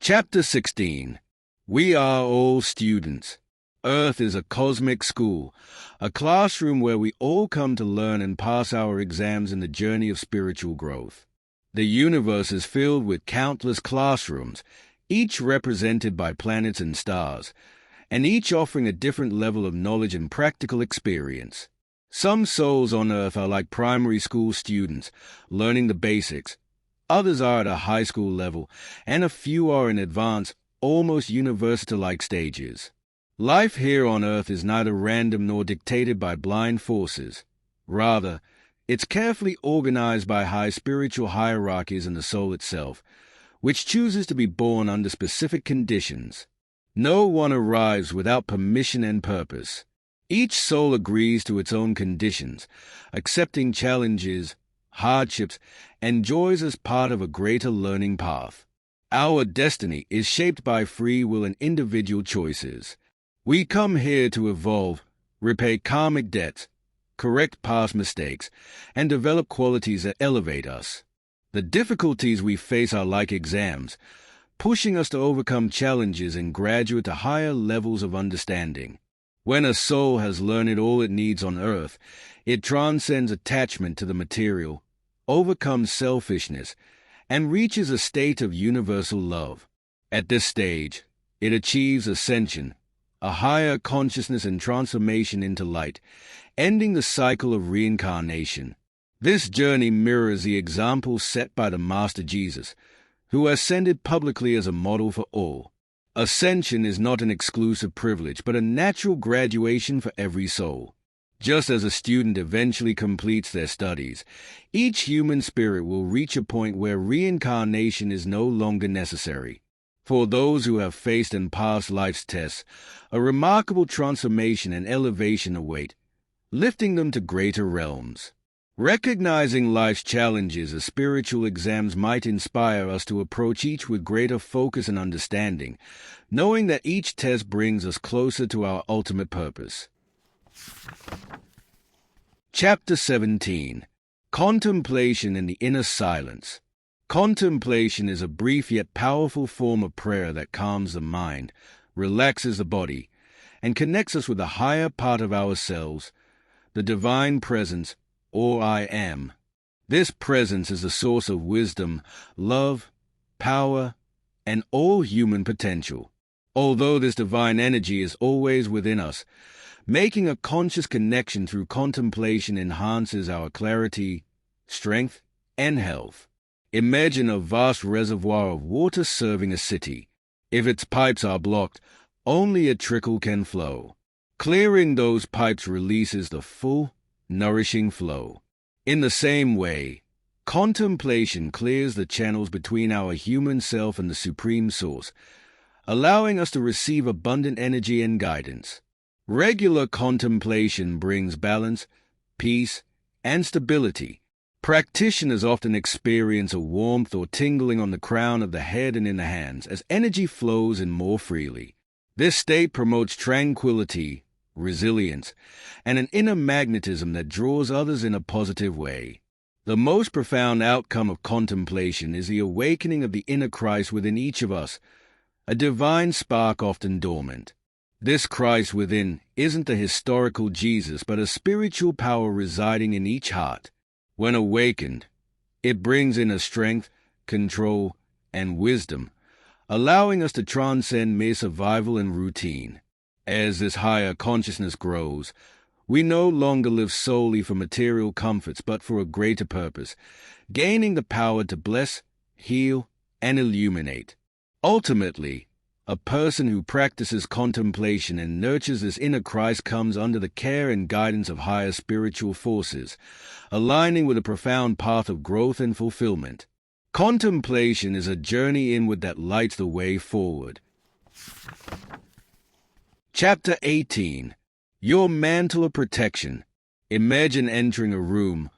S1: Chapter 16. We are all students. Earth is a cosmic school, a classroom where we all come to learn and pass our exams in the journey of spiritual growth. The universe is filled with countless classrooms, each represented by planets and stars, and each offering a different level of knowledge and practical experience. Some souls on Earth are like primary school students, learning the basics. Others are at a high school level, and a few are in advanced, almost university-like stages. Life here on Earth is neither random nor dictated by blind forces. Rather, it's carefully organized by high spiritual hierarchies in the soul itself, which chooses to be born under specific conditions. No one arrives without permission and purpose. Each soul agrees to its own conditions, accepting challenges, hardships, and joys as part of a greater learning path. Our destiny is shaped by free will and individual choices. We come here to evolve, repay karmic debts, correct past mistakes, and develop qualities that elevate us. The difficulties we face are like exams, pushing us to overcome challenges and graduate to higher levels of understanding. When a soul has learned all it needs on earth, it transcends attachment to the material, overcomes selfishness, and reaches a state of universal love. At this stage, it achieves ascension, a higher consciousness and transformation into light, ending the cycle of reincarnation. This journey mirrors the example set by the Master Jesus, who ascended publicly as a model for all. Ascension is not an exclusive privilege, but a natural graduation for every soul. Just as a student eventually completes their studies, each human spirit will reach a point where reincarnation is no longer necessary. For those who have faced and passed life's tests, a remarkable transformation and elevation await, lifting them to greater realms. Recognizing life's challenges as spiritual exams might inspire us to approach each with greater focus and understanding, knowing that each test brings us closer to our ultimate purpose. Chapter 17. Contemplation in the Inner Silence. Contemplation is a brief yet powerful form of prayer that calms the mind, relaxes the body, and connects us with the higher part of ourselves, the divine presence, or I am. This presence is the source of wisdom, love, power, and all human potential. Although this divine energy is always within us, making a conscious connection through contemplation enhances our clarity, strength, and health. Imagine a vast reservoir of water serving a city. If its pipes are blocked, only a trickle can flow. Clearing those pipes releases the full, nourishing flow. In the same way, contemplation clears the channels between our human self and the Supreme Source, allowing us to receive abundant energy and guidance. Regular contemplation brings balance, peace, and stability. Practitioners often experience a warmth or tingling on the crown of the head and in the hands as energy flows in more freely. This state promotes tranquility, resilience, and an inner magnetism that draws others in a positive way. The most profound outcome of contemplation is the awakening of the inner Christ within each of us, a divine spark often dormant. This Christ within isn't a historical Jesus, but a spiritual power residing in each heart. When awakened, it brings in a strength, control, and wisdom, allowing us to transcend mere survival and routine. As this higher consciousness grows, we no longer live solely for material comforts, but for a greater purpose, gaining the power to bless, heal, and illuminate. Ultimately, a person who practices contemplation and nurtures this inner Christ comes under the care and guidance of higher spiritual forces, aligning with a profound path of growth and fulfillment. Contemplation is a journey inward that lights the way forward. Chapter 18. Your Mantle of Protection. Imagine entering a room,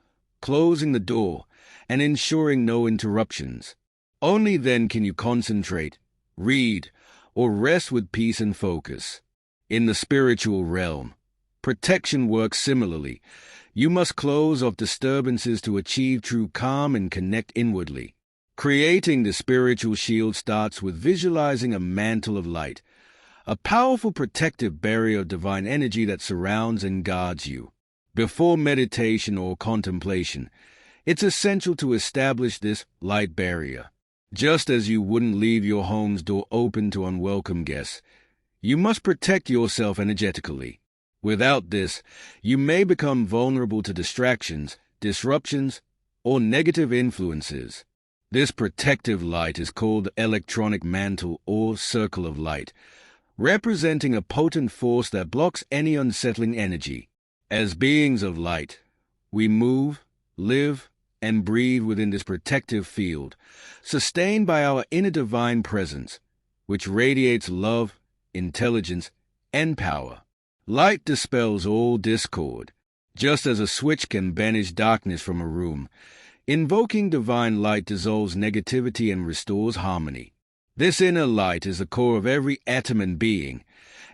S1: closing the door, and ensuring no interruptions. Only then can you concentrate, read, or rest with peace and focus. In the spiritual realm, protection works similarly. You must close off disturbances to achieve true calm and connect inwardly. Creating the spiritual shield starts with visualizing a mantle of light, a powerful protective barrier of divine energy that surrounds and guards you. Before meditation or contemplation, it's essential to establish this light barrier. Just as you wouldn't leave your home's door open to unwelcome guests, you must protect yourself energetically. Without this, you may become vulnerable to distractions, disruptions, or negative influences. This protective light is called the electronic mantle or circle of light, representing a potent force that blocks any unsettling energy. As beings of light, we move, live, and breathe within this protective field, sustained by our inner divine presence, which radiates love, intelligence, and power. Light dispels all discord. Just as a switch can banish darkness from a room, invoking divine light dissolves negativity and restores harmony. This inner light is the core of every atom and being,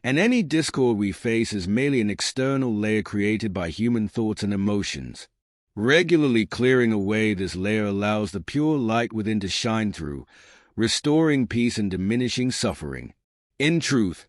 S1: and any discord we face is merely an external layer created by human thoughts and emotions. Regularly clearing away this layer allows the pure light within to shine through, restoring peace and diminishing suffering. In truth,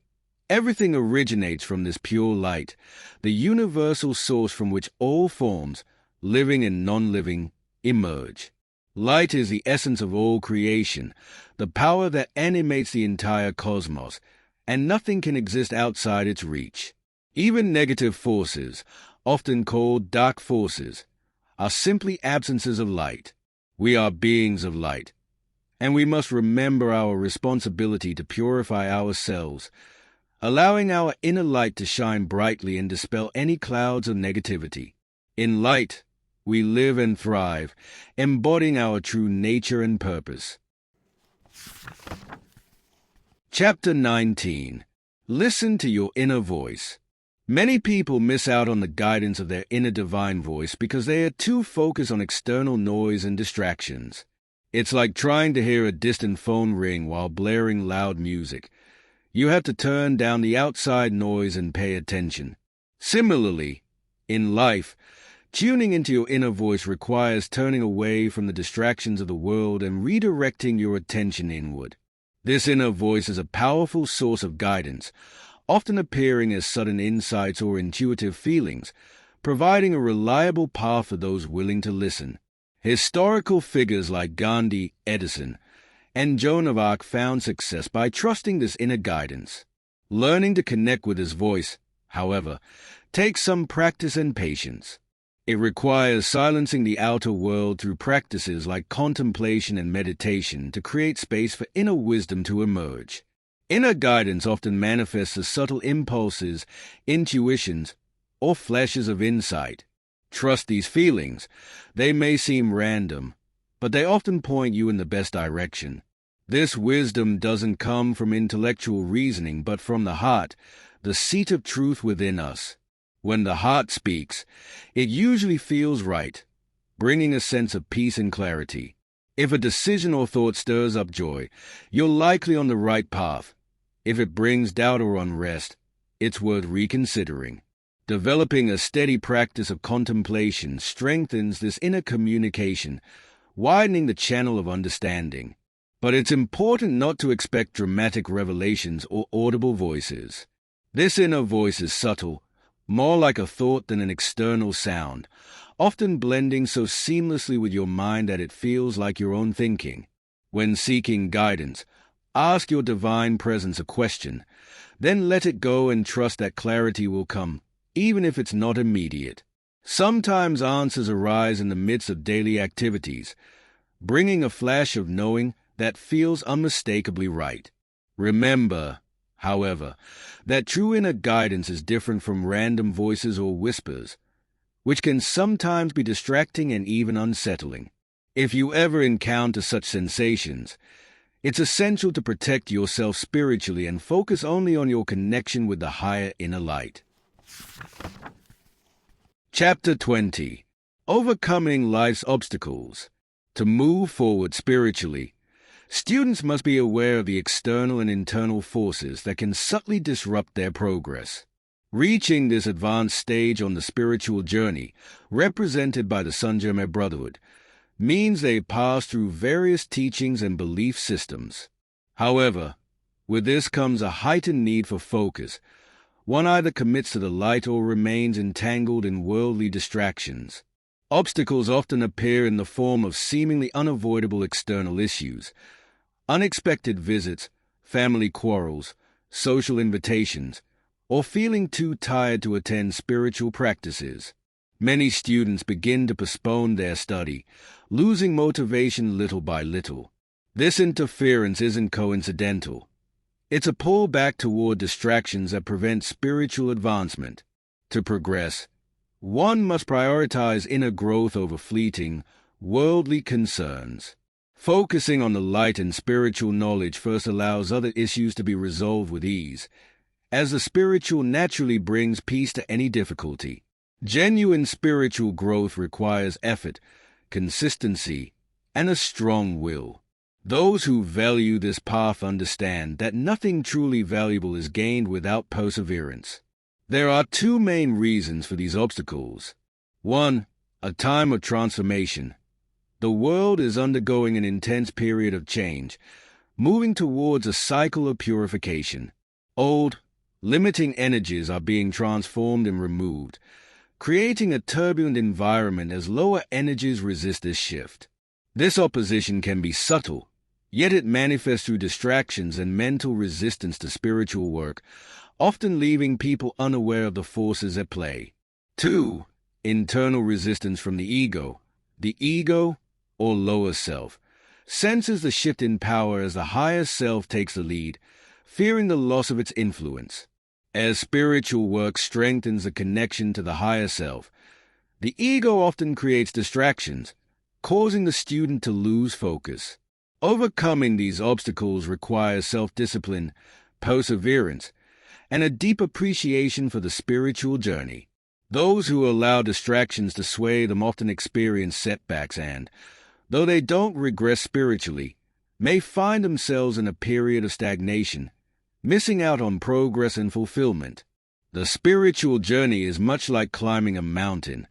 S1: everything originates from this pure light, the universal source from which all forms, living and non-living, emerge. Light is the essence of all creation, the power that animates the entire cosmos, and nothing can exist outside its reach. Even negative forces, often called dark forces, are simply absences of light. We are beings of light, and we must remember our responsibility to purify ourselves, allowing our inner light to shine brightly and dispel any clouds of negativity. In light, we live and thrive, embodying our true nature and purpose. Chapter 19. Listen to your inner voice. Many people miss out on the guidance of their inner divine voice because they are too focused on external noise and distractions. It's like trying to hear a distant phone ring while blaring loud music. You have to turn down the outside noise and pay attention. Similarly, in life, tuning into your inner voice requires turning away from the distractions of the world and redirecting your attention inward. This inner voice is a powerful source of guidance, often appearing as sudden insights or intuitive feelings, providing a reliable path for those willing to listen. Historical figures like Gandhi, Edison, and Joan of Arc found success by trusting this inner guidance. Learning to connect with his voice, however, takes some practice and patience. It requires silencing the outer world through practices like contemplation and meditation to create space for inner wisdom to emerge. Inner guidance often manifests as subtle impulses, intuitions, or flashes of insight. Trust these feelings. They may seem random, but they often point you in the best direction. This wisdom doesn't come from intellectual reasoning, but from the heart, the seat of truth within us. When the heart speaks, it usually feels right, bringing a sense of peace and clarity. If a decision or thought stirs up joy, you're likely on the right path. If it brings doubt or unrest, it's worth reconsidering. Developing a steady practice of contemplation strengthens this inner communication, widening the channel of understanding. But it's important not to expect dramatic revelations or audible voices. This inner voice is subtle, more like a thought than an external sound, often blending so seamlessly with your mind that it feels like your own thinking. When seeking guidance, ask your divine presence a question, then let it go and trust that clarity will come, even if it's not immediate. Sometimes answers arise in the midst of daily activities, bringing a flash of knowing that feels unmistakably right. Remember, however, that true inner guidance is different from random voices or whispers, which can sometimes be distracting and even unsettling. If you ever encounter such sensations, it's essential to protect yourself spiritually and focus only on your connection with the higher inner light. Chapter 20. Overcoming Life's Obstacles. To move forward spiritually, students must be aware of the external and internal forces that can subtly disrupt their progress. Reaching this advanced stage on the spiritual journey, represented by the Germain Brotherhood, means they pass through various teachings and belief systems. However, with this comes a heightened need for focus. One either commits to the light or remains entangled in worldly distractions. Obstacles often appear in the form of seemingly unavoidable external issues, unexpected visits, family quarrels, social invitations, or feeling too tired to attend spiritual practices. Many students begin to postpone their study, losing motivation little by little. This interference isn't coincidental. It's a pull back toward distractions that prevent spiritual advancement. To progress, one must prioritize inner growth over fleeting, worldly concerns. Focusing on the light and spiritual knowledge first allows other issues to be resolved with ease, as the spiritual naturally brings peace to any difficulty. Genuine spiritual growth requires effort, consistency, and a strong will. Those who value this path understand that nothing truly valuable is gained without perseverance. There are two main reasons for these obstacles. 1. A time of transformation. The world is undergoing an intense period of change, moving towards a cycle of purification. Old, limiting energies are being transformed and removed, creating a turbulent environment as lower energies resist this shift. This opposition can be subtle, yet it manifests through distractions and mental resistance to spiritual work, often leaving people unaware of the forces at play. 2. Internal resistance from the ego. The ego, or lower self, senses the shift in power as the higher self takes the lead, fearing the loss of its influence. As spiritual work strengthens the connection to the higher self, the ego often creates distractions, causing the student to lose focus. Overcoming these obstacles requires self-discipline, perseverance, and a deep appreciation for the spiritual journey. Those who allow distractions to sway them often experience setbacks and, though they don't regress spiritually, may find themselves in a period of stagnation, missing out on progress and fulfillment. The spiritual journey is much like climbing a mountain.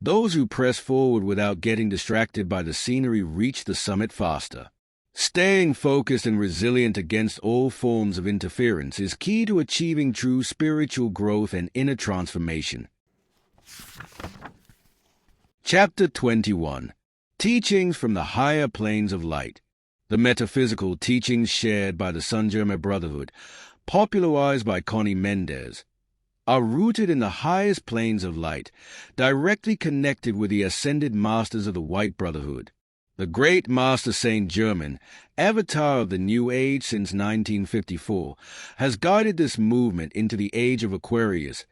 S1: Those who press forward without getting distracted by the scenery reach the summit faster. Staying focused and resilient against all forms of interference is key to achieving true spiritual growth and inner transformation. Chapter 21. Teachings from the Higher Planes of Light. The metaphysical teachings shared by the Germain Brotherhood, popularized by Connie Mendez, are rooted in the highest planes of light, directly connected with the ascended masters of the White Brotherhood. The great Master Saint Germain, avatar of the New Age since 1954, has guided this movement into the age of Aquarius,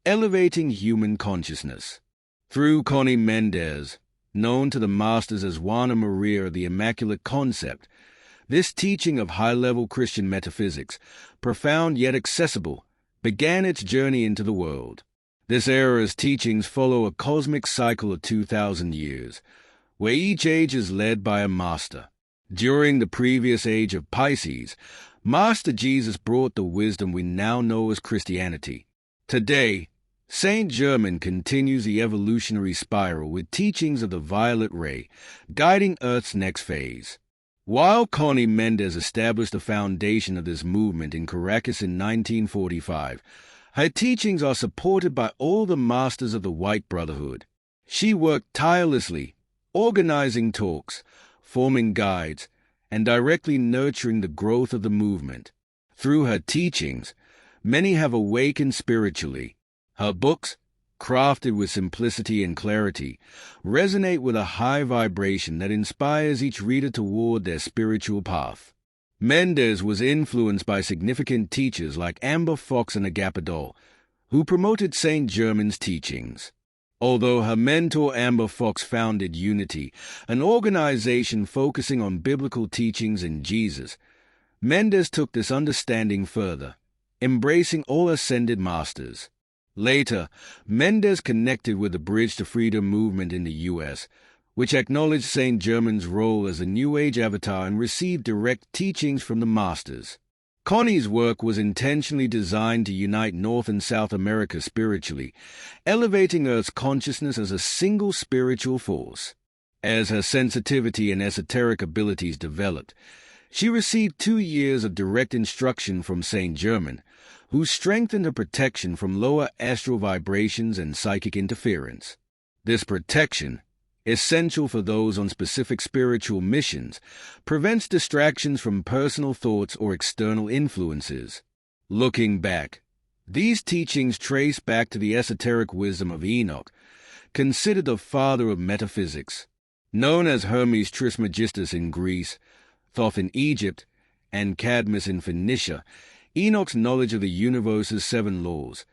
S1: elevating human consciousness. Through Connie Mendez, known to the masters as Juana Maria of the Immaculate Concept, this teaching of high-level Christian metaphysics, profound yet accessible, began its journey into the world. This era's teachings follow a cosmic cycle of 2,000 years, where each age is led by a master. During the previous age of Pisces, Master Jesus brought the wisdom we now know as Christianity. Today, Saint Germain continues the evolutionary spiral with teachings of the violet ray, guiding Earth's next phase. While Connie Mendez established the foundation of this movement in Caracas in 1945, her teachings are supported by all the masters of the White Brotherhood. She worked tirelessly, organizing talks, forming guides, and directly nurturing the growth of the movement. Through her teachings, many have awakened spiritually. Her books, crafted with simplicity and clarity, resonate with a high vibration that inspires each reader toward their spiritual path. Mendez was influenced by significant teachers like Amber Fox and Agapito, who promoted Saint Germain's teachings. Although her mentor Amber Fox founded Unity, an organization focusing on biblical teachings in Jesus, Mendez took this understanding further, embracing all ascended masters. Later, Mendez connected with the Bridge to Freedom movement in the U.S., which acknowledged Saint Germain's role as a New Age avatar and received direct teachings from the masters. Connie's work was intentionally designed to unite North and South America spiritually, elevating Earth's consciousness as a single spiritual force. As her sensitivity and esoteric abilities developed, she received 2 years of direct instruction from Saint Germain, who strengthened her protection from lower astral vibrations and psychic interference. This protection, essential for those on specific spiritual missions, prevents distractions from personal thoughts or external influences. Looking back, these teachings trace back to the esoteric wisdom of Enoch, considered the father of metaphysics. Known as Hermes Trismegistus in Greece, Thoth in Egypt, and Cadmus in Phoenicia, Enoch's knowledge of the universe's 7 laws,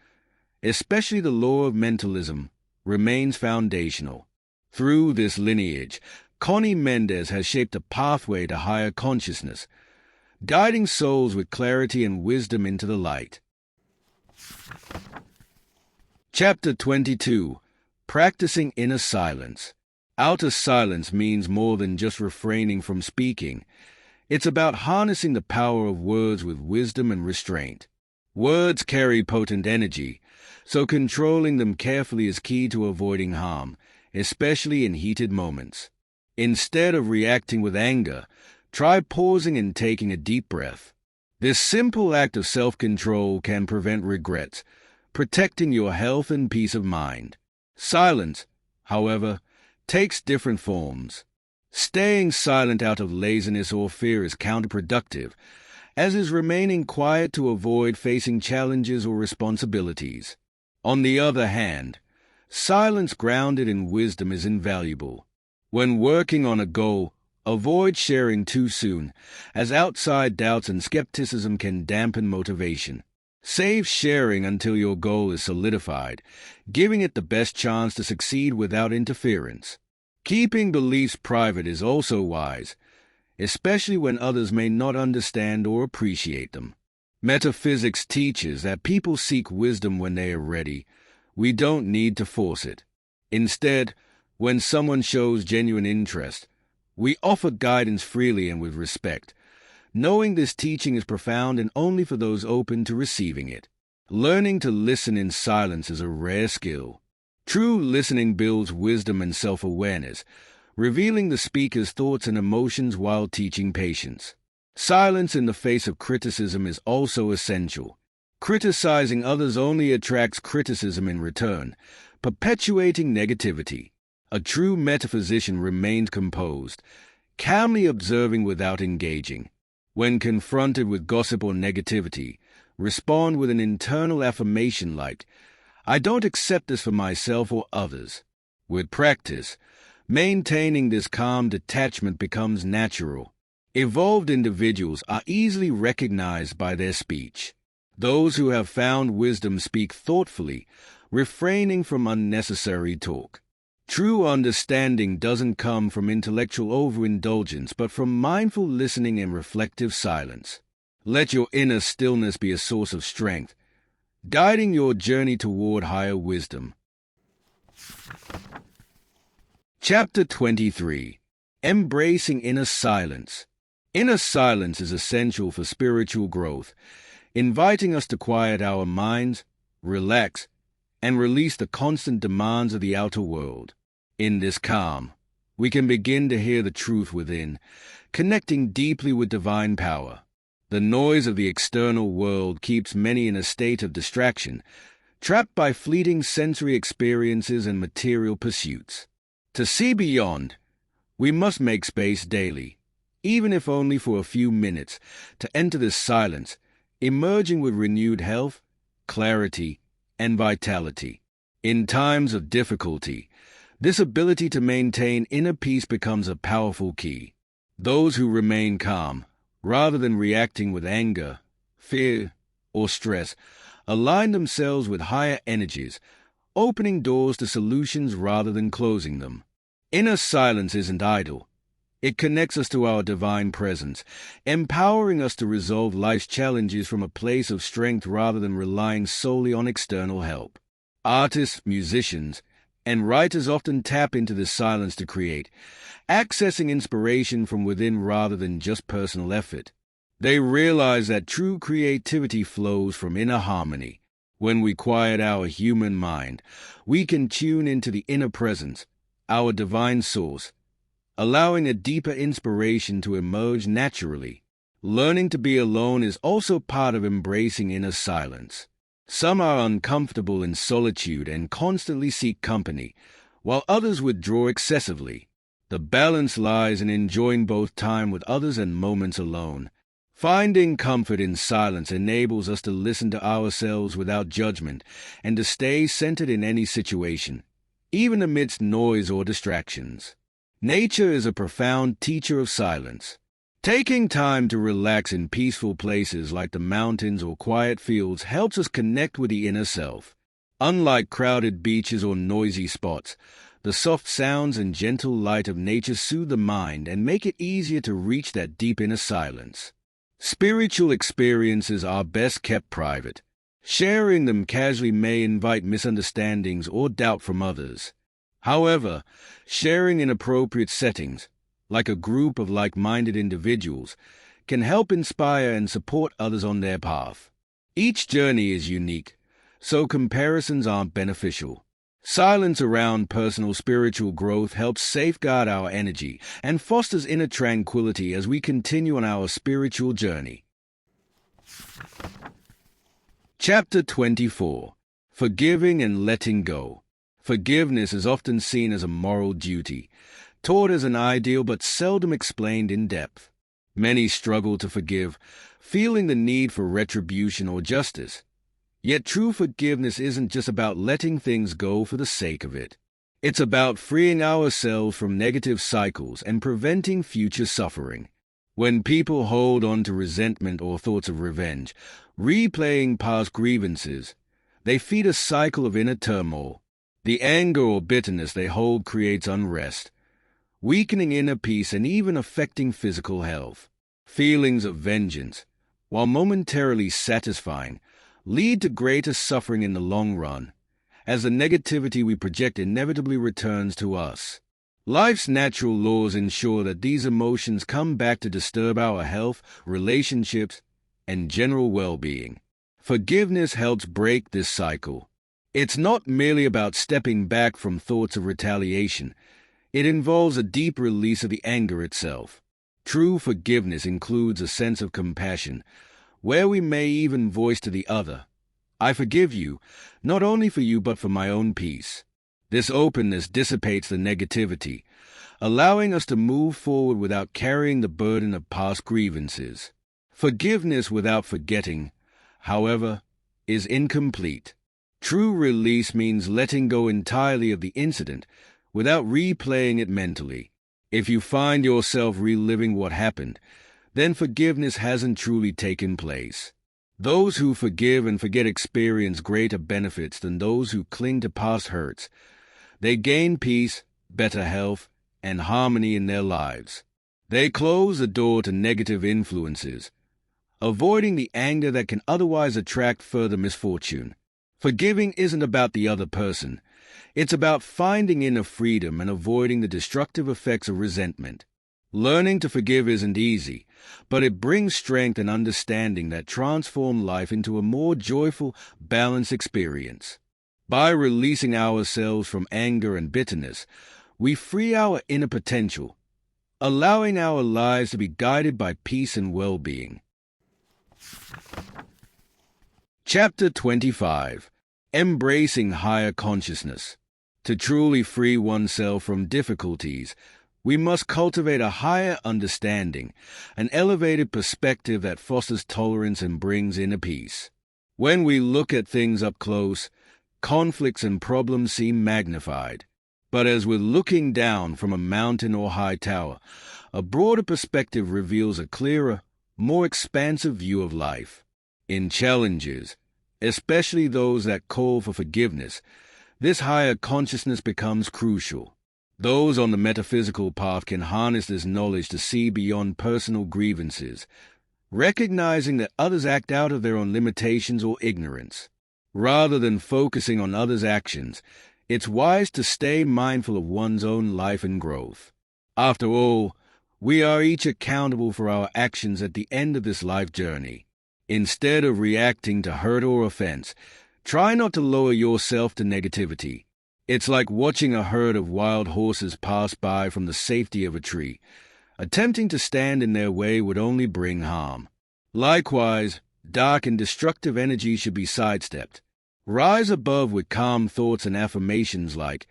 S1: especially the law of mentalism, remains foundational. Through this lineage, Connie Mendez has shaped a pathway to higher consciousness, guiding souls with clarity and wisdom into the light. Chapter 22. Practicing Inner Silence. Outer silence means more than just refraining from speaking. It's about harnessing the power of words with wisdom and restraint. Words carry potent energy, so controlling them carefully is key to avoiding harm, especially in heated moments. Instead of reacting with anger, try pausing and taking a deep breath. This simple act of self-control can prevent regrets, protecting your health and peace of mind. Silence, however, takes different forms. Staying silent out of laziness or fear is counterproductive, as is remaining quiet to avoid facing challenges or responsibilities. On the other hand, silence grounded in wisdom is invaluable. When working on a goal, avoid sharing too soon, as outside doubts and skepticism can dampen motivation. Save sharing until your goal is solidified, giving it the best chance to succeed without interference. Keeping beliefs private is also wise, especially when others may not understand or appreciate them. Metaphysics teaches that people seek wisdom when they are ready. We don't need to force it. Instead, when someone shows genuine interest, we offer guidance freely and with respect, knowing this teaching is profound and only for those open to receiving it. Learning to listen in silence is a rare skill. True listening builds wisdom and self-awareness, revealing the speaker's thoughts and emotions while teaching patience. Silence in the face of criticism is also essential. Criticizing others only attracts criticism in return, perpetuating negativity. A true metaphysician remains composed, calmly observing without engaging. When confronted with gossip or negativity, respond with an internal affirmation like, "I don't accept this for myself or others." With practice, maintaining this calm detachment becomes natural. Evolved individuals are easily recognized by their speech. Those who have found wisdom speak thoughtfully, refraining from unnecessary talk. True understanding doesn't come from intellectual overindulgence, but from mindful listening and reflective silence. Let your inner stillness be a source of strength, guiding your journey toward higher wisdom. Chapter 23. Embracing Inner Silence. Inner silence is essential for spiritual growth, inviting us to quiet our minds, relax, and release the constant demands of the outer world. In this calm, we can begin to hear the truth within, connecting deeply with divine power. The noise of the external world keeps many in a state of distraction, trapped by fleeting sensory experiences and material pursuits. To see beyond, we must make space daily, even if only for a few minutes, to enter this silence, emerging with renewed health, clarity, and vitality. In times of difficulty, this ability to maintain inner peace becomes a powerful key. Those who remain calm, rather than reacting with anger, fear, or stress, align themselves with higher energies, opening doors to solutions rather than closing them. Inner silence isn't idle. It connects us to our divine presence, empowering us to resolve life's challenges from a place of strength rather than relying solely on external help. Artists, musicians, and writers often tap into this silence to create, accessing inspiration from within rather than just personal effort. They realize that true creativity flows from inner harmony. When we quiet our human mind, we can tune into the inner presence, our divine source, allowing a deeper inspiration to emerge naturally. Learning to be alone is also part of embracing inner silence. Some are uncomfortable in solitude and constantly seek company, while others withdraw excessively. The balance lies in enjoying both time with others and moments alone. Finding comfort in silence enables us to listen to ourselves without judgment and to stay centered in any situation, even amidst noise or distractions. Nature is a profound teacher of silence. Taking time to relax in peaceful places like the mountains or quiet fields helps us connect with the inner self. Unlike crowded beaches or noisy spots, the soft sounds and gentle light of nature soothe the mind and make it easier to reach that deep inner silence. Spiritual experiences are best kept private. Sharing them casually may invite misunderstandings or doubt from others. However, sharing in appropriate settings, like a group of like-minded individuals, can help inspire and support others on their path. Each journey is unique, so comparisons aren't beneficial. Silence around personal spiritual growth helps safeguard our energy and fosters inner tranquility as we continue on our spiritual journey. Chapter 24. Forgiving and Letting Go. Forgiveness is often seen as a moral duty, taught as an ideal but seldom explained in depth. Many struggle to forgive, feeling the need for retribution or justice. Yet true forgiveness isn't just about letting things go for the sake of it. It's about freeing ourselves from negative cycles and preventing future suffering. When people hold on to resentment or thoughts of revenge, replaying past grievances, they feed a cycle of inner turmoil. The anger or bitterness they hold creates unrest, weakening inner peace and even affecting physical health. Feelings of vengeance, while momentarily satisfying, lead to greater suffering in the long run, as the negativity we project inevitably returns to us. Life's natural laws ensure that these emotions come back to disturb our health, relationships, and general well-being. Forgiveness helps break this cycle. It's not merely about stepping back from thoughts of retaliation. It involves a deep release of the anger itself. True forgiveness includes a sense of compassion, where we may even voice to the other, "I forgive you, not only for you but for my own peace." This openness dissipates the negativity, allowing us to move forward without carrying the burden of past grievances. Forgiveness without forgetting, however, is incomplete. True release means letting go entirely of the incident without replaying it mentally. If you find yourself reliving what happened, then forgiveness hasn't truly taken place. Those who forgive and forget experience greater benefits than those who cling to past hurts. They gain peace, better health, and harmony in their lives. They close the door to negative influences, avoiding the anger that can otherwise attract further misfortune. Forgiving isn't about the other person. It's about finding inner freedom and avoiding the destructive effects of resentment. Learning to forgive isn't easy, but it brings strength and understanding that transform life into a more joyful, balanced experience. By releasing ourselves from anger and bitterness, we free our inner potential, allowing our lives to be guided by peace and well-being. Chapter 25. Embracing Higher Consciousness. To truly free oneself from difficulties, we must cultivate a higher understanding, an elevated perspective that fosters tolerance and brings inner peace. When we look at things up close, conflicts and problems seem magnified. But as we're looking down from a mountain or high tower, a broader perspective reveals a clearer, more expansive view of life. In challenges, especially those that call for forgiveness, this higher consciousness becomes crucial. Those on the metaphysical path can harness this knowledge to see beyond personal grievances, recognizing that others act out of their own limitations or ignorance. Rather than focusing on others' actions, it's wise to stay mindful of one's own life and growth. After all, we are each accountable for our actions at the end of this life journey. Instead of reacting to hurt or offense, try not to lower yourself to negativity. It's like watching a herd of wild horses pass by from the safety of a tree. Attempting to stand in their way would only bring harm. Likewise, dark and destructive energy should be sidestepped. Rise above with calm thoughts and affirmations like,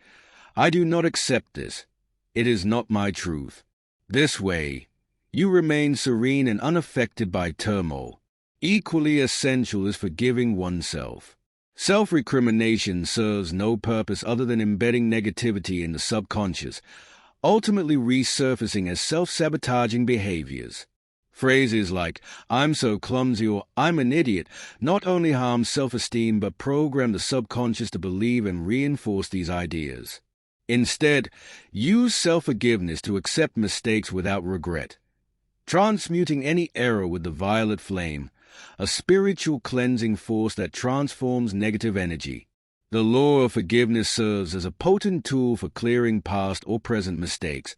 S1: "I do not accept this. It is not my truth." This way, you remain serene and unaffected by turmoil. Equally essential is forgiving oneself. Self-recrimination serves no purpose other than embedding negativity in the subconscious, ultimately resurfacing as self-sabotaging behaviors. Phrases like, "I'm so clumsy" or "I'm an idiot" not only harm self-esteem but program the subconscious to believe and reinforce these ideas. Instead, use self-forgiveness to accept mistakes without regret, transmuting any error with the violet flame, a spiritual cleansing force that transforms negative energy. The law of forgiveness serves as a potent tool for clearing past or present mistakes,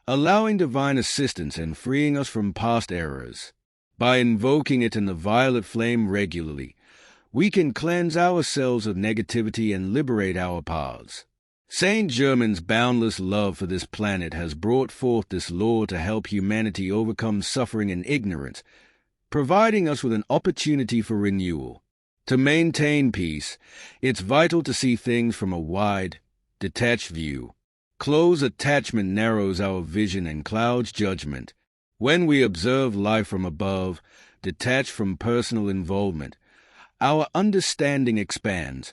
S1: allowing divine assistance and freeing us from past errors. By invoking it in the violet flame regularly, we can cleanse ourselves of negativity and liberate our paths. Saint Germain's boundless love for this planet has brought forth this law to help humanity overcome suffering and ignorance, providing us with an opportunity for renewal. To maintain peace, it's vital to see things from a wide, detached view. Close attachment narrows our vision and clouds judgment. When we observe life from above, detached from personal involvement, our understanding expands,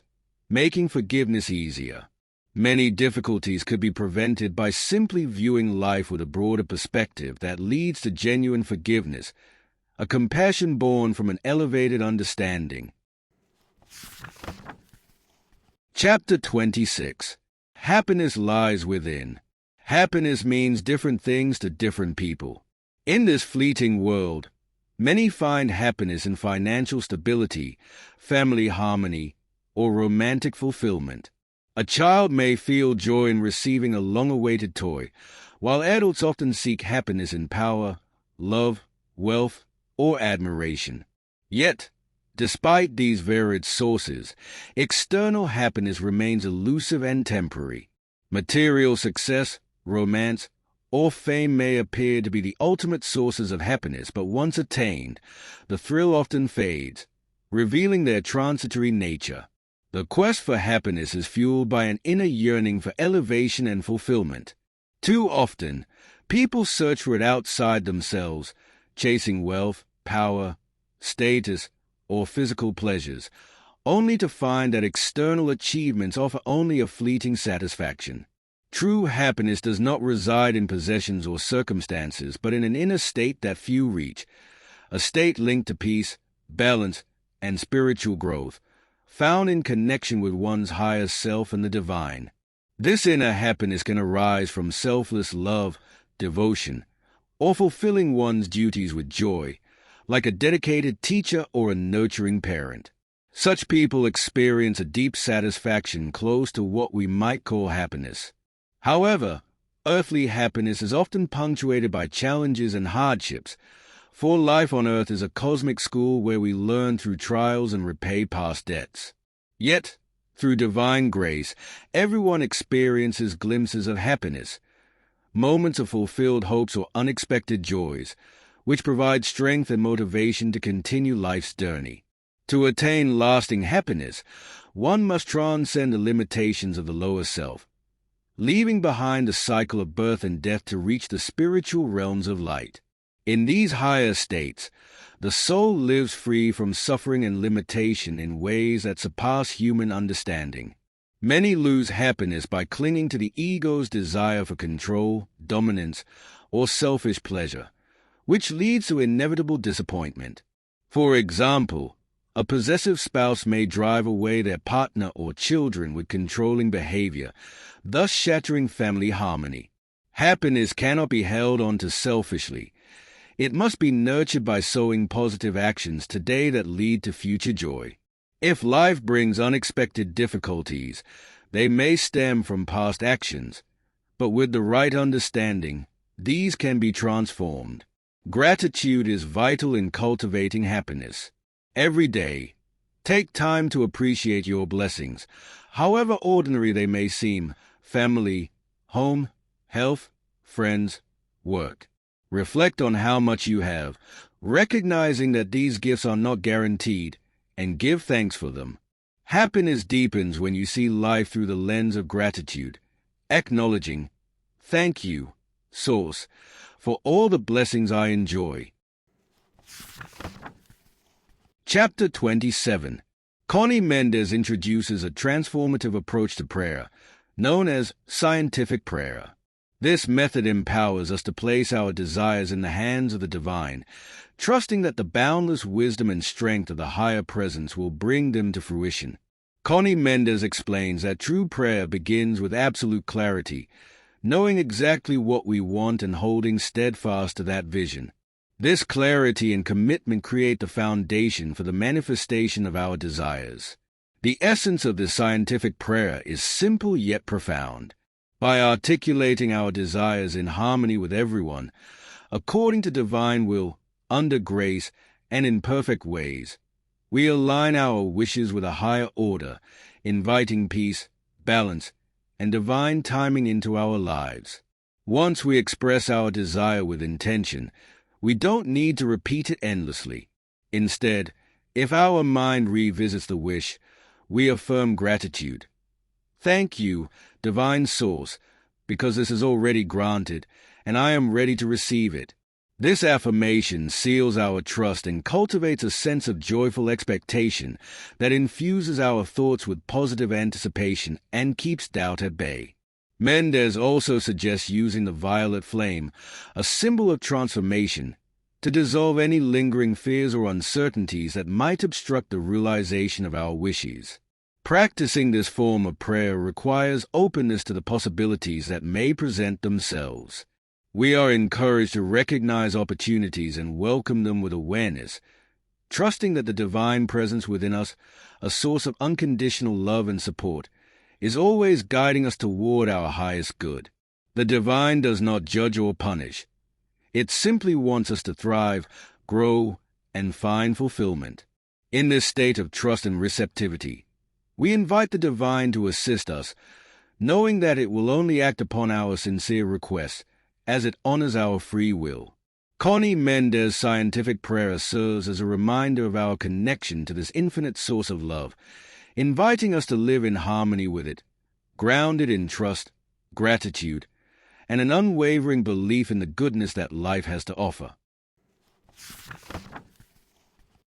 S1: making forgiveness easier. Many difficulties could be prevented by simply viewing life with a broader perspective that leads to genuine forgiveness, a compassion born from an elevated understanding. Chapter 26. Happiness lies within. Happiness means different things to different people. In this fleeting world, many find happiness in financial stability, family harmony, or romantic fulfillment. A child may feel joy in receiving a long-awaited toy, while adults often seek happiness in power, love, wealth, or admiration. Yet, despite these varied sources, external happiness remains elusive and temporary. Material success, romance, or fame may appear to be the ultimate sources of happiness, but once attained, the thrill often fades, revealing their transitory nature. The quest for happiness is fueled by an inner yearning for elevation and fulfillment. Too often, people search for it outside themselves, chasing wealth, power, status, or physical pleasures, only to find that external achievements offer only a fleeting satisfaction. True happiness does not reside in possessions or circumstances, but in an inner state that few reach, a state linked to peace, balance, and spiritual growth, found in connection with one's higher self and the divine. This inner happiness can arise from selfless love, devotion, or fulfilling one's duties with joy, like a dedicated teacher or a nurturing parent. Such people experience a deep satisfaction close to what we might call happiness. However, earthly happiness is often punctuated by challenges and hardships, for life on earth is a cosmic school where we learn through trials and repay past debts. Yet, through divine grace, everyone experiences glimpses of happiness, moments of fulfilled hopes or unexpected joys, which provide strength and motivation to continue life's journey. To attain lasting happiness, one must transcend the limitations of the lower self, leaving behind the cycle of birth and death to reach the spiritual realms of light. In these higher states, the soul lives free from suffering and limitation in ways that surpass human understanding. Many lose happiness by clinging to the ego's desire for control, dominance, or selfish pleasure, which leads to inevitable disappointment. For example, a possessive spouse may drive away their partner or children with controlling behavior, thus shattering family harmony. Happiness cannot be held onto selfishly. It must be nurtured by sowing positive actions today that lead to future joy. If life brings unexpected difficulties, they may stem from past actions, but with the right understanding, these can be transformed. Gratitude is vital in cultivating happiness. Every day, take time to appreciate your blessings, however ordinary they may seem: family, home, health, friends, work. Reflect on how much you have, recognizing that these gifts are not guaranteed, and give thanks for them. Happiness deepens when you see life through the lens of gratitude, acknowledging, "Thank you, Source, for all the blessings I enjoy." Chapter 27. Connie Mendez introduces a transformative approach to prayer, known as scientific prayer. This method empowers us to place our desires in the hands of the divine, trusting that the boundless wisdom and strength of the higher presence will bring them to fruition. Connie Mendez explains that true prayer begins with absolute clarity, knowing exactly what we want and holding steadfast to that vision. This clarity and commitment create the foundation for the manifestation of our desires. The essence of this scientific prayer is simple yet profound. By articulating our desires in harmony with everyone, according to divine will, under grace, and in perfect ways, we align our wishes with a higher order, inviting peace, balance, and divine timing into our lives. Once we express our desire with intention, we don't need to repeat it endlessly. Instead, if our mind revisits the wish, we affirm gratitude. "Thank you, Divine Source, because this is already granted, and I am ready to receive it." This affirmation seals our trust and cultivates a sense of joyful expectation that infuses our thoughts with positive anticipation and keeps doubt at bay. Mendez also suggests using the violet flame, a symbol of transformation, to dissolve any lingering fears or uncertainties that might obstruct the realization of our wishes. Practicing this form of prayer requires openness to the possibilities that may present themselves. We are encouraged to recognize opportunities and welcome them with awareness, trusting that the divine presence within us, a source of unconditional love and support, is always guiding us toward our highest good. The divine does not judge or punish. It simply wants us to thrive, grow, and find fulfillment. In this state of trust and receptivity, we invite the divine to assist us, knowing that it will only act upon our sincere requests, as it honors our free will. Connie Mendez' scientific prayer serves as a reminder of our connection to this infinite source of love, inviting us to live in harmony with it, grounded in trust, gratitude, and an unwavering belief in the goodness that life has to offer.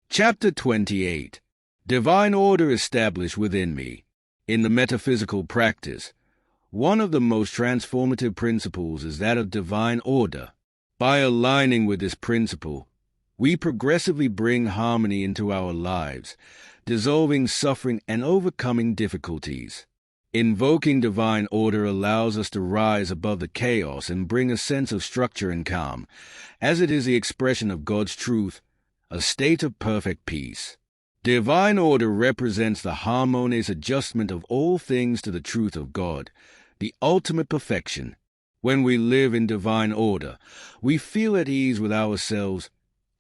S1: Chapter 28. Divine order established within me. In the metaphysical practice, one of the most transformative principles is that of divine order. By aligning with this principle, we progressively bring harmony into our lives, dissolving suffering and overcoming difficulties. Invoking divine order allows us to rise above the chaos and bring a sense of structure and calm, as it is the expression of God's truth, a state of perfect peace. Divine order represents the harmonious adjustment of all things to the truth of God, the ultimate perfection. When we live in divine order, we feel at ease with ourselves,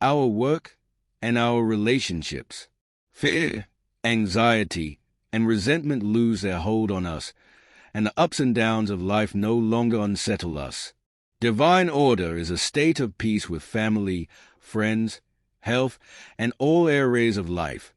S1: our work, and our relationships. Fear, anxiety, and resentment lose their hold on us, and the ups and downs of life no longer unsettle us. Divine order is a state of peace with family, friends, health, and all areas of life.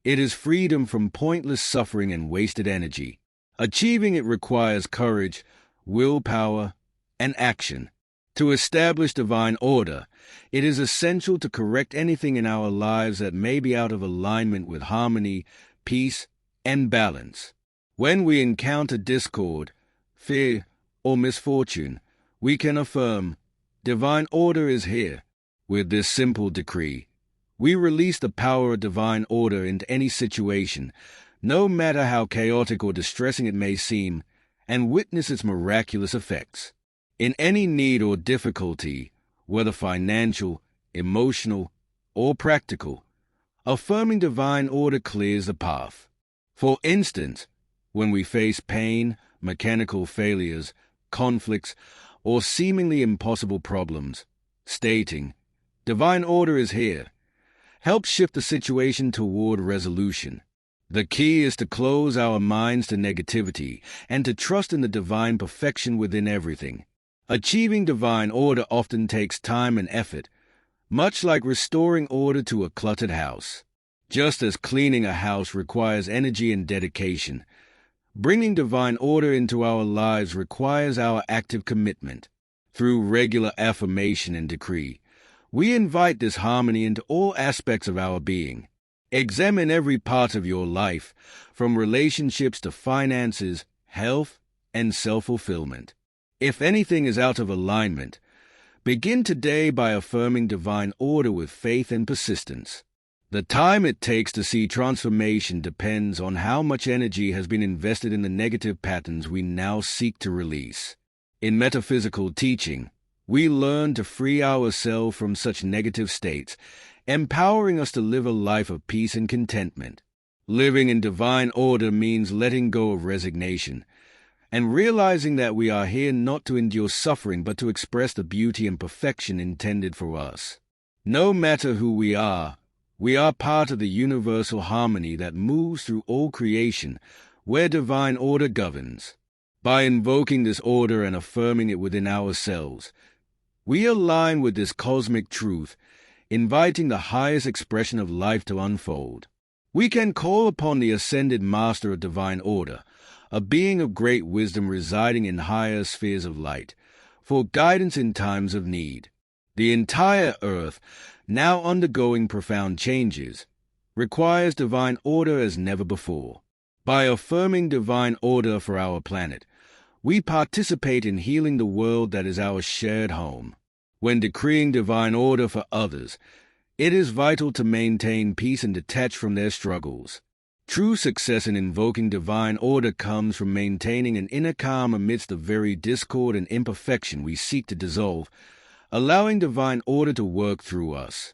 S1: It is freedom from pointless suffering and wasted energy. Achieving it requires courage, willpower, and action. To establish divine order, it is essential to correct anything in our lives that may be out of alignment with harmony, peace, and balance. When we encounter discord, fear, or misfortune, we can affirm, divine order is here. With this simple decree, we release the power of divine order into any situation, no matter how chaotic or distressing it may seem, and witness its miraculous effects. In any need or difficulty, whether financial, emotional, or practical, affirming divine order clears the path. For instance, when we face pain, mechanical failures, conflicts, or seemingly impossible problems, stating, divine order is here, helps shift the situation toward resolution. The key is to close our minds to negativity and to trust in the divine perfection within everything. Achieving divine order often takes time and effort, much like restoring order to a cluttered house. Just as cleaning a house requires energy and dedication, bringing divine order into our lives requires our active commitment. Through regular affirmation and decree, we invite this harmony into all aspects of our being. Examine every part of your life, from relationships to finances, health, and self-fulfillment. If anything is out of alignment, begin today by affirming divine order with faith and persistence. The time it takes to see transformation depends on how much energy has been invested in the negative patterns we now seek to release. In metaphysical teaching, we learn to free ourselves from such negative states, empowering us to live a life of peace and contentment. Living in divine order means letting go of resignation and realizing that we are here not to endure suffering but to express the beauty and perfection intended for us. No matter who we are part of the universal harmony that moves through all creation, where divine order governs. By invoking this order and affirming it within ourselves, we align with this cosmic truth, inviting the highest expression of life to unfold. We can call upon the ascended master of divine order, a being of great wisdom residing in higher spheres of light, for guidance in times of need. The entire earth, now undergoing profound changes, requires divine order as never before. By affirming divine order for our planet, we participate in healing the world that is our shared home. When decreeing divine order for others, it is vital to maintain peace and detach from their struggles. True success in invoking divine order comes from maintaining an inner calm amidst the very discord and imperfection we seek to dissolve, allowing divine order to work through us.